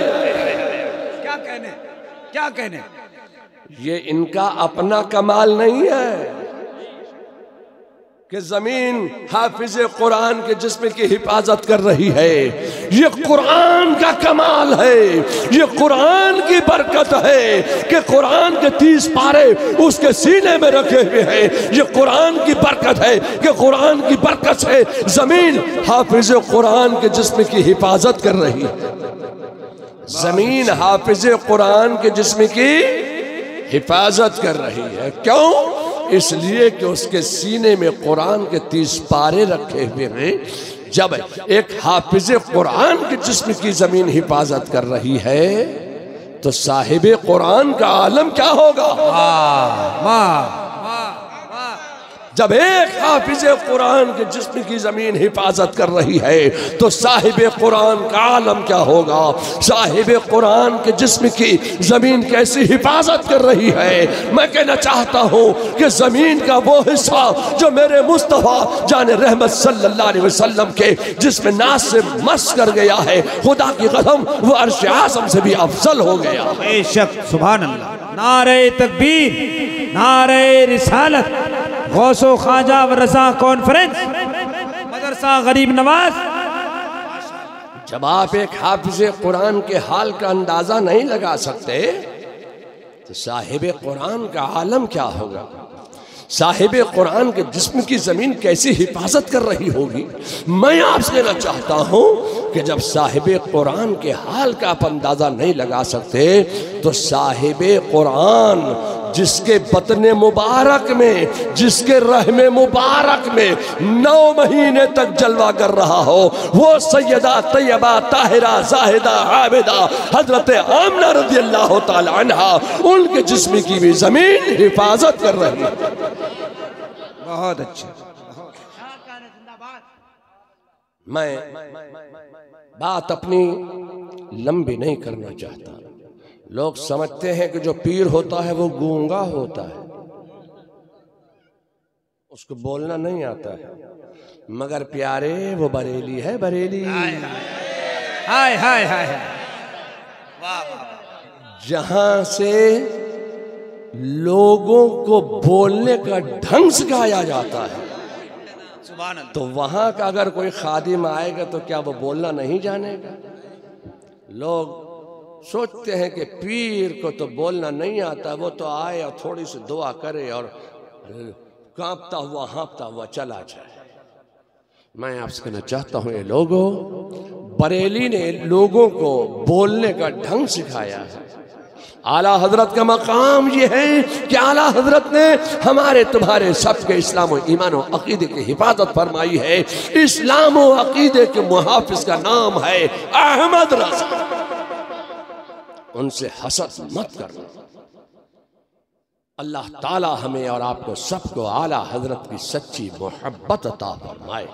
क्या कहने, क्या कहने? ये इनका अपना कमाल नहीं है कि जमीन हाफिज कुरान के जिस्म की हिफाजत कर रही है, ये कुरान का कमाल है, ये कुरान की बरकत है कि कुरान के 30 पारे उसके सीने में रखे हुए हैं। ये कुरान की बरकत है कि कुरान की बरकत से जमीन हाफिज कुरान के जिस्म की हिफाजत कर रही है। जमीन हाफिज कुरान के जिस्म की हिफाजत कर रही है। क्यों? इसलिए कि उसके सीने में कुरान के 30 पारे रखे हुए हैं। जब एक हाफिज कुरान के जिस्म की जमीन हिफाजत कर रही है तो साहिब कुरान का आलम क्या होगा? जब एक हाफिज कुरान के जिस्म की जमीन हिफाजत कर रही है तो साहिब कुरान का आलम क्या होगा? साहिब कुरान के जिस्म की जमीन कैसी हिफाजत कर रही है? मैं कहना चाहता हूँ कि जमीन का वो हिस्सा जो मेरे मुस्तफा जान रहमत सल्लल्लाहु अलैहि वसल्लम के जिस्म नास से मस कर गया है, खुदा की कसम वो अर्श आज़म से भी अफजल हो गया। बेशक, सुभान अल्लाह। नारे तकबीर, नारे रिसालत, गौसो ख्वाजा व रज़ा कॉन्फ्रेंस, मदरसा गरीब नवाज। जब आप एक हाफिज कुरान के हाल का अंदाजा नहीं लगा सकते तो साहिब कुरान का आलम क्या होगा? साहिब कुरान के जिस्म की जमीन कैसी हिफाजत कर रही होगी? मैं आपसे कहना चाहता हूँ कि जब साहिब कुरान के हाल का आप अंदाजा नहीं लगा सकते तो साहिब कुरान जिसके बतने मुबारक में, जिसके रहमे मुबारक में 9 महीने तक जलवा कर रहा हो, वो सैयदा तैयबा ताहिरा जाहिदा आबिदा हजरत आमना रज़ियल्लाहु ताला अन्हा, उनके जिस्म की भी जमीन हिफाजत कर रही है। बहुत अच्छा। मैं बात अपनी लंबी नहीं करना चाहता। लोग समझते हैं कि जो पीर होता है वो गूंगा होता है, उसको बोलना नहीं आता है, मगर प्यारे वो बरेली है, बरेली। हाय हाय हाय, जहां से लोगों को बोलने का ढंग सिखाया जाता है, तो वहां का अगर कोई खादिम आएगा तो क्या वो बोलना नहीं जानेगा? लोग सोचते हैं कि पीर को तो बोलना नहीं आता, वो तो आए और थोड़ी सी दुआ करे और कांपता हुआ हाँपता हुआ चला जाए। मैं आपसे कहना चाहता हूँ, ये लोगों, बरेली ने लोगों को बोलने का ढंग सिखाया है। आला हजरत का मकाम ये है कि आला हजरत ने हमारे तुम्हारे सबके इस्लाम और ईमान और अकीदे की हिफाजत फरमाई है। इस्लाम और अकीदे के मुहाफिज का नाम है अहमद रजा। उनसे हसद मत करना। अल्लाह ताला हमें और आपको सबको आला हजरत की सच्ची मोहब्बत अता फरमाए।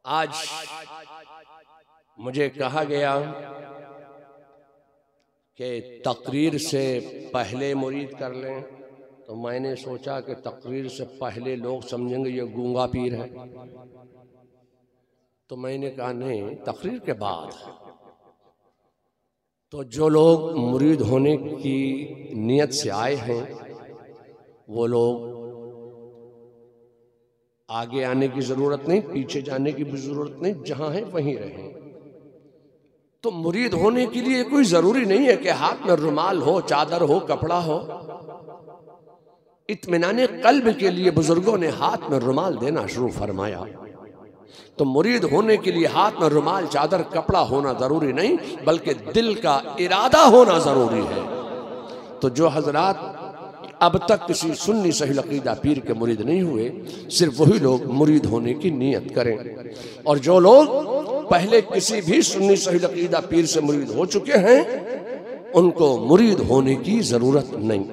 आज मुझे कहा गया कि तकरीर से पहले मुरीद कर लें, तो मैंने सोचा कि तकरीर से पहले लोग समझेंगे ये गूंगा पीर है, तो मैंने कहा नहीं, तकरीर के बाद। तो जो लोग मुरीद होने की नियत से आए हैं वो लोग आगे आने की ज़रूरत नहीं, पीछे जाने की भी ज़रूरत नहीं, जहाँ है वहीं रहें। तो मुरीद होने के लिए कोई ज़रूरी नहीं है कि हाथ में रुमाल हो, चादर हो, कपड़ा हो। इत्मीनाने कल्ब के लिए बुजुर्गों ने हाथ में रुमाल देना शुरू फरमाया। तो मुरीद होने के लिए हाथ में रुमाल, चादर, कपड़ा होना ज़रूरी नहीं, बल्कि दिल का इरादा होना ज़रूरी है। तो जो हजरात अब तक किसी सुन्नी सही अकीदा पीर के मुरीद नहीं हुए, सिर्फ वही लोग मुरीद होने की नियत करें। और जो लोग पहले किसी भी सुन्नी सही अकीदा पीर से मुरीद हो चुके हैं, उनको मुरीद होने की ज़रूरत नहीं,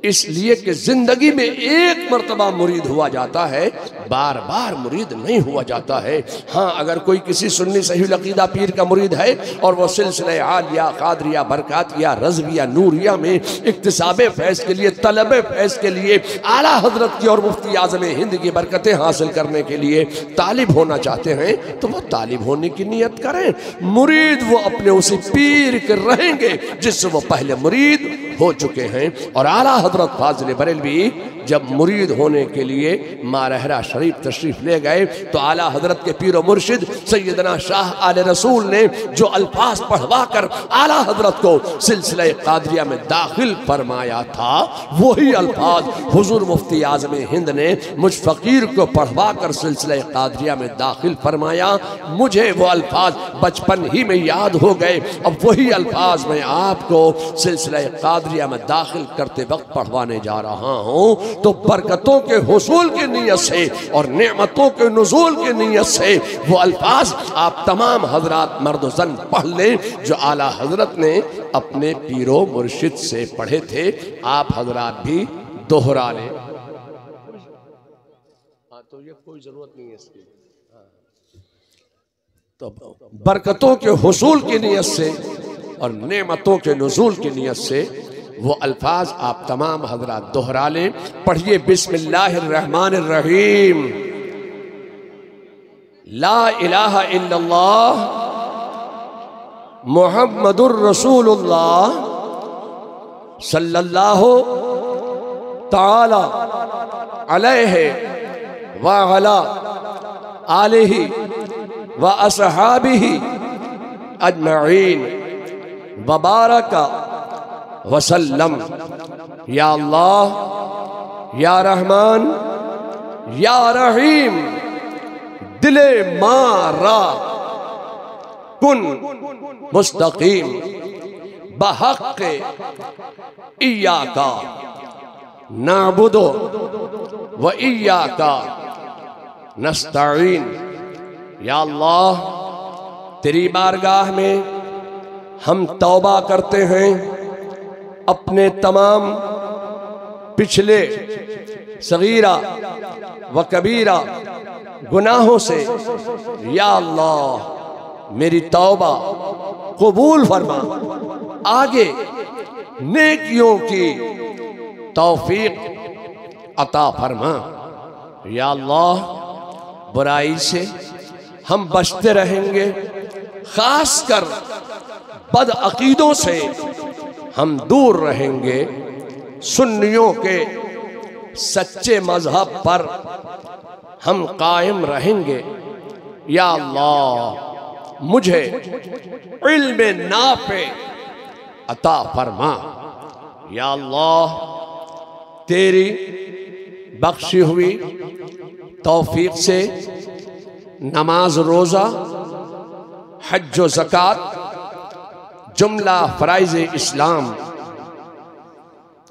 इसलिए कि जिंदगी में एक मर्तबा मुरीद हुआ जाता है, बार बार मुरीद नहीं हुआ जाता है। हाँ, अगर कोई किसी सुन्नी सही अकीदा पीर का मुरीद है और वो सिलसिले आलिया, कादरिया, बरकातिया, रज़विया, नूरिया में इक्तिसाबे फैज़ के लिए, तलबे फैज़ के लिए, आला हजरत की और मुफ्ती आज़म हिंद की बरकतें हासिल करने के लिए तालिब होना चाहते हैं, तो वो तालिब होने की नियत करें। मुरीद वो अपने उसी पीर के रहेंगे जिससे वो पहले मुरीद हो चुके हैं। और आला हजरत फाजिल बरेलवी जब मुरीद होने के लिए मारहरा शरीफ तशरीफ ले गए, तो आला हजरत के पीर मुर्शिद सैयदना शाह आले रसूल ने जो अल्फाज पढ़वा कर आला हजरत को सिलसिले कादरिया में दाखिल फरमाया था, वही अल्फाज हुजूर मुफ्ती आज़म हिंद ने मुझ फकीर को पढ़वा कर सिलसिले कादरिया में दाखिल फरमाया। मुझे वो अल्फाज बचपन ही में याद हो गए। अब वही अल्फाज मैं आपको सिलसिले कादरिया में दाखिल करते वक्त पढ़वाने जा रहा हूँ। तो बरकतों के हुसूल की नीयत से और नेमतों के नुज़ूल की नीयत से वो अल्फाज आप तमाम हजरात मर्द ज़न पढ़ लें जो आला हजरत ने अपने पीरो मुर्शिद से पढ़े थे। आप हजरात भी दोहरा लें। तो ये कोई जरूरत नहीं है इसकी। तो बरकतों के हुसूल की नीयत से और नेमतों के नुज़ूल की नीयत से वो अल्फाज आप तमाम हजरात दोहरा लें। पढ़िए बिस्मिल्लाहिर्रहमानिर्रहीम। ला इलाहा इल्लल्लाह मुहम्मदुर रसूलुल्लाह सल्लल्लाहु ताला अलैहि व अला आलिहि व असहाबिहि अजमईन व बारका वसल्लम। या अल्लाह, या रहमान, या रहीम, दिले मारा कुन मुस्तकीम बहक़ इय्याका नअबुदु व इय्याका नस्तईन। या अल्लाह, तेरी बारगाह में हम तौबा करते हैं अपने तमाम पिछले सगीरा व कबीरा गुनाहों से। या अल्लाह, मेरी तौबा कबूल फरमा, आगे नेकियों की तौफीक अता फरमा। या अल्लाह, बुराई से हम बचते रहेंगे, खासकर बदअकीदों से हम दूर रहेंगे, सुन्नियों के सच्चे मजहब पर हम कायम रहेंगे। या अल्लाह, मुझे इल्म नाफे अता फरमा। या अल्लाह तेरी बख्शी हुई तौफीक से नमाज रोज़ा हज व ज़कात जुमला फ़राइज़ इस्लाम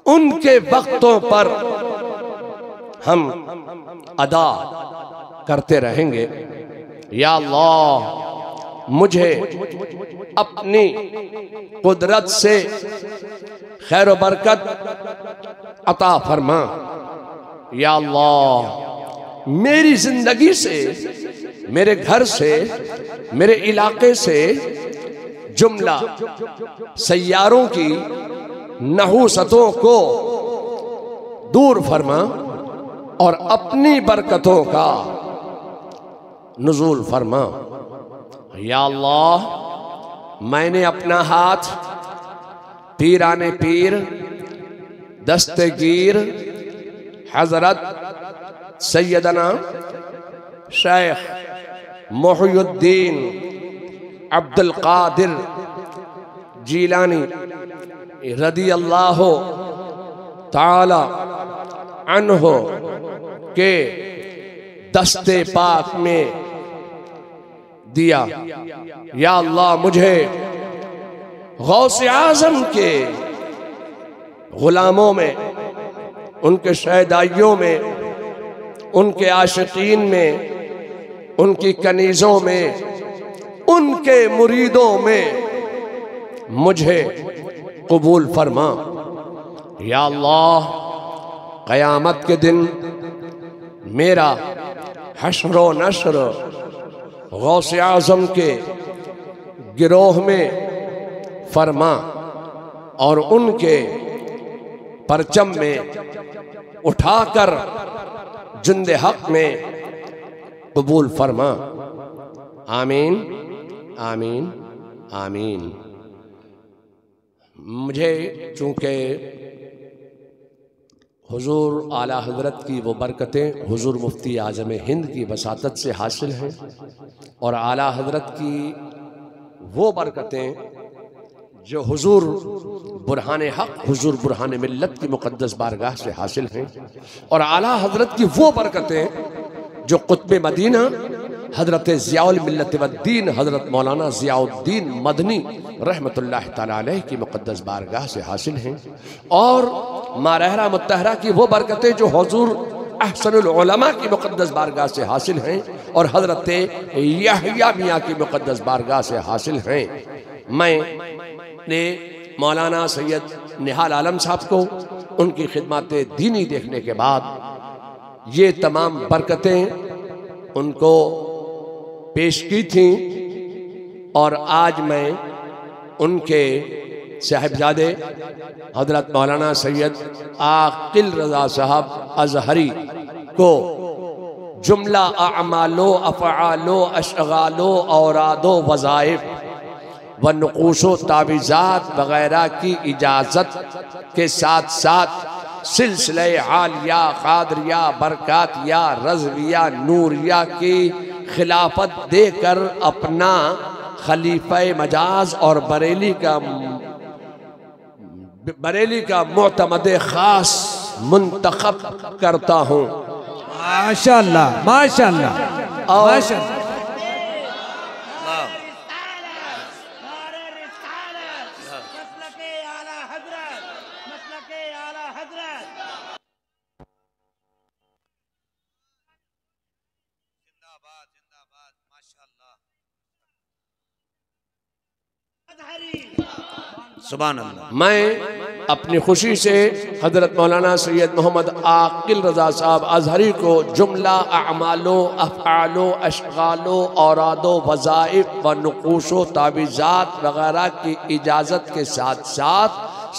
उनके वक्तों पर हम अदा करते रहेंगे। या अल्लाह मुझे अपनी कुदरत से खैर व बरकत अता फरमा। या अल्लाह मेरी जिंदगी से, मेरे घर से, मेरे इलाके से जुमला सैयारों की नहूसतों को दूर फरमा और अपनी बरकतों का नुज़ूल फरमा। या अल्लाह मैंने अपना हाथ पीराने पीर दस्तगीर हजरत सैयदना शेख मोहिउद्दीन अब्दुल कादिर जीलानी रदी अल्लाह ताला अन्हो के दस्ते पाक में दिया। या अल्लाह मुझे गौसे आज़म के गुलामों में, उनके शहदाइयों में, उनके आशिकीन में, उनकी कनीज़ों में, उनके मुरीदों में मुझे कबूल फरमा। या अल्लाह क़यामत के दिन मेरा हश्र व नश्र गौसे आज़म के गिरोह में फरमा और उनके परचम में उठाकर जिंदे हक में कबूल फरमा। आमीन आमीन आमीन। मुझे चूँकि हुजूर आला हज़रत की वो बरकतें हुजूर मुफ्ती आज़म हिंद की वसातत से हासिल हैं और आला हज़रत की वो बरकतें जो हुजूर बुरहान हक़, हुजूर बुरहान मिल्लत की मुक़द्दस बारगाह से हासिल हैं और आला हज़रत की वो बरकतें जो क़ुत्ब मदीना हज़रत ज़ियाउल मिल्लत वद्दीन हज़रत मौलाना ज़ियाउद्दीन मदनी रहमतुल्लाह तआला अलैह की मुक़द्दस बारगाह से हासिल हैं और मारहरा मुत्तहरा की वो बरकतें जो हुजूर अहसनुल उलमा की मुक़द्दस बारगाह से हासिल हैं और हज़रत यहया मियाँ की मुक़द्दस बारगाह से हासिल हैं। मैंने मौलाना सैयद निहाल आलम साहब को उनकी खिदमत दीनी देखने के बाद ये तमाम बरकतें उनको पेश की थी और आज मैं उनके साहिबजादे हज़रत मौलाना सैयद आकिल रज़ा साहब अज़हरी को जुमला अमालो अफ़आलो अशगालो औरादो वज़ाइफ व नुक़ूशो तावीज़ात वग़ैरह की इजाज़त के साथ साथ सिलसिले आलिया क़ादरिया बरकातिया रज़विया नूरिया की खिलाफत देकर अपना खलीफा मजाज और बरेली का मुअतमद खास मुंतखब करता हूँ। माशाअल्लाह माशाअल्लाह माशाअल्लाह। सुभान अल्लाह। मैं अपनी खुशी से हज़रत मौलाना सैयद मोहम्मद आकिल रज़ा साहब अज़हरी को जुमला अमालो अफ़आलो अशगालो औरादो वज़ाइफ व नुक़ूशो तावीज़ात वग़ैरह की इजाज़त के साथ साथ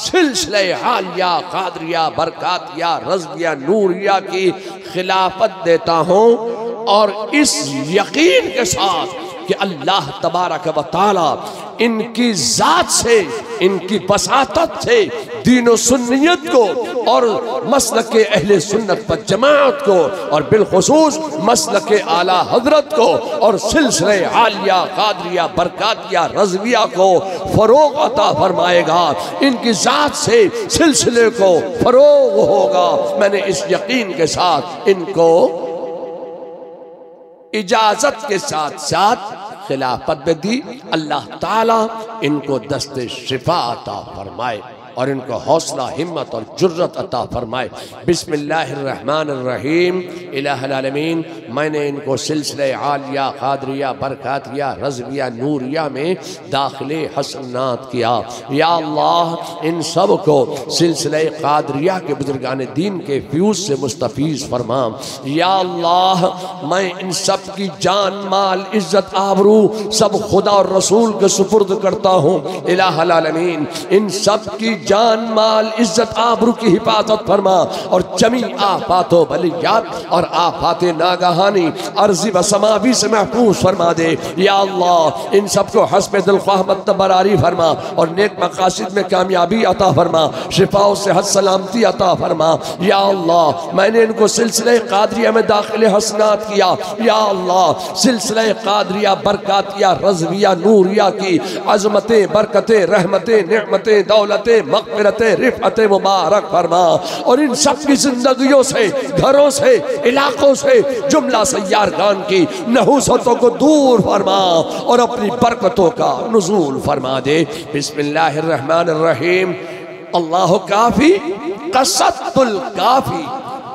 सिलसिले हालिया क़ादरिया बरकातिया रज़विया नूरिया की खिलाफत देता हूँ और इस यकीन के साथ कि अल्लाह तबारक व तआला इनकी जात से, इनकी बसातत से दीन व सुन्नियत को और मसलक के अहले सुन्नत व जमात को और बिलखुसूस मसलक के आला हजरत को और सिलसिले आलिया कादरिया बरकातिया रज़विया को फरोग अता फरमाएगा। इनकी जात से सिलसिले को फरोग होगा। मैंने इस यकीन के साथ इनको इजाजत के साथ साथ खिलाफत में दी। अल्लाह ताला इनको दस्ते शिफा अता फरमाए और इनको हौसला हिम्मत और जुर्रत अता फरमाए। बिस्मिल्लाहिर्रहमानिर्रहीम। इलाहुल आलमीन, मैंने इनको सिलसिले आलिया कादरिया बरकातिया रज़विया नूरिया में दाखिले हसनात किया। या अल्लाह, इन सब को सिलसिले कादरिया के बुजुर्गान दीन के फ्यूज से मुस्तफीज फरमा। या अल्लाह, मैं इन सब की जान माल इज्जत आबरू सब खुदा और रसूल के सुपुर्द करता हूँ। इलाहुल आलमीन, इन सब की जान माल इज्जत आबरू की हिफाजत फरमा और जमी आफातो बलियात और आफाते नागहानी अर्जी व समावी से महफूज फरमा दे। या अल्लाह, इन सबको हस्ब दिलख्वाह मतबरारी फरमा और नेक मकासिद में कामयाबी अता फरमा, शिफा और सेहत सलामती अता फरमा। या अल्लाह, मैंने इनको सिलसिले कादरिया में दाखिले हसनात किया। या अल्लाह, सिलसिले कादरिया बरकातिया रज़विया नूरिया की अजमतें बरकतें रहमतें नेमतें दौलतें मग़फ़िरतें रिफ़अतें मुबारक फरमा और इन सब की जिंदगियों से, घरों से, इलाकों से, जुमला सय्यारगान की नहूसतों को दूर फरमा और अपनी बरकतों का नुज़ूल फरमा दे। बिस्मिल्लाहिर्रहमानिर्रहीम। अल्लाह काफ़ी कसत्तुल काफ़ी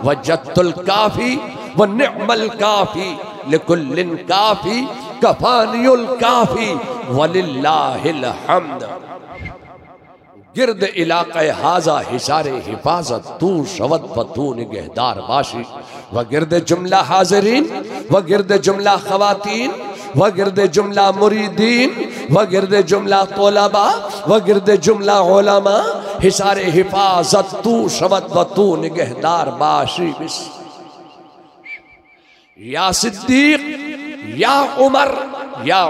वजत्तुल काफ़ी व निअमल काफ़ी लिकुल्लिन काफ़ी कफ़ानियुल काफ़ी वलिल्लाहिल हम्द। गिरद इलाक़े हाजा हिसारे हिफाजत तू शवत व तू निगहदार बाशी व गिरद जुमला हाज़रीन व गिरद जुमला ख़वातीन व गिरद जुमला मुरीदीन व गिरद जुमला तोलबा व गिरद जुमला उलमा हिसारे हिफाजत तू शवत व तू निगहदार बाशी। बिस या सिद्दीक या उमर या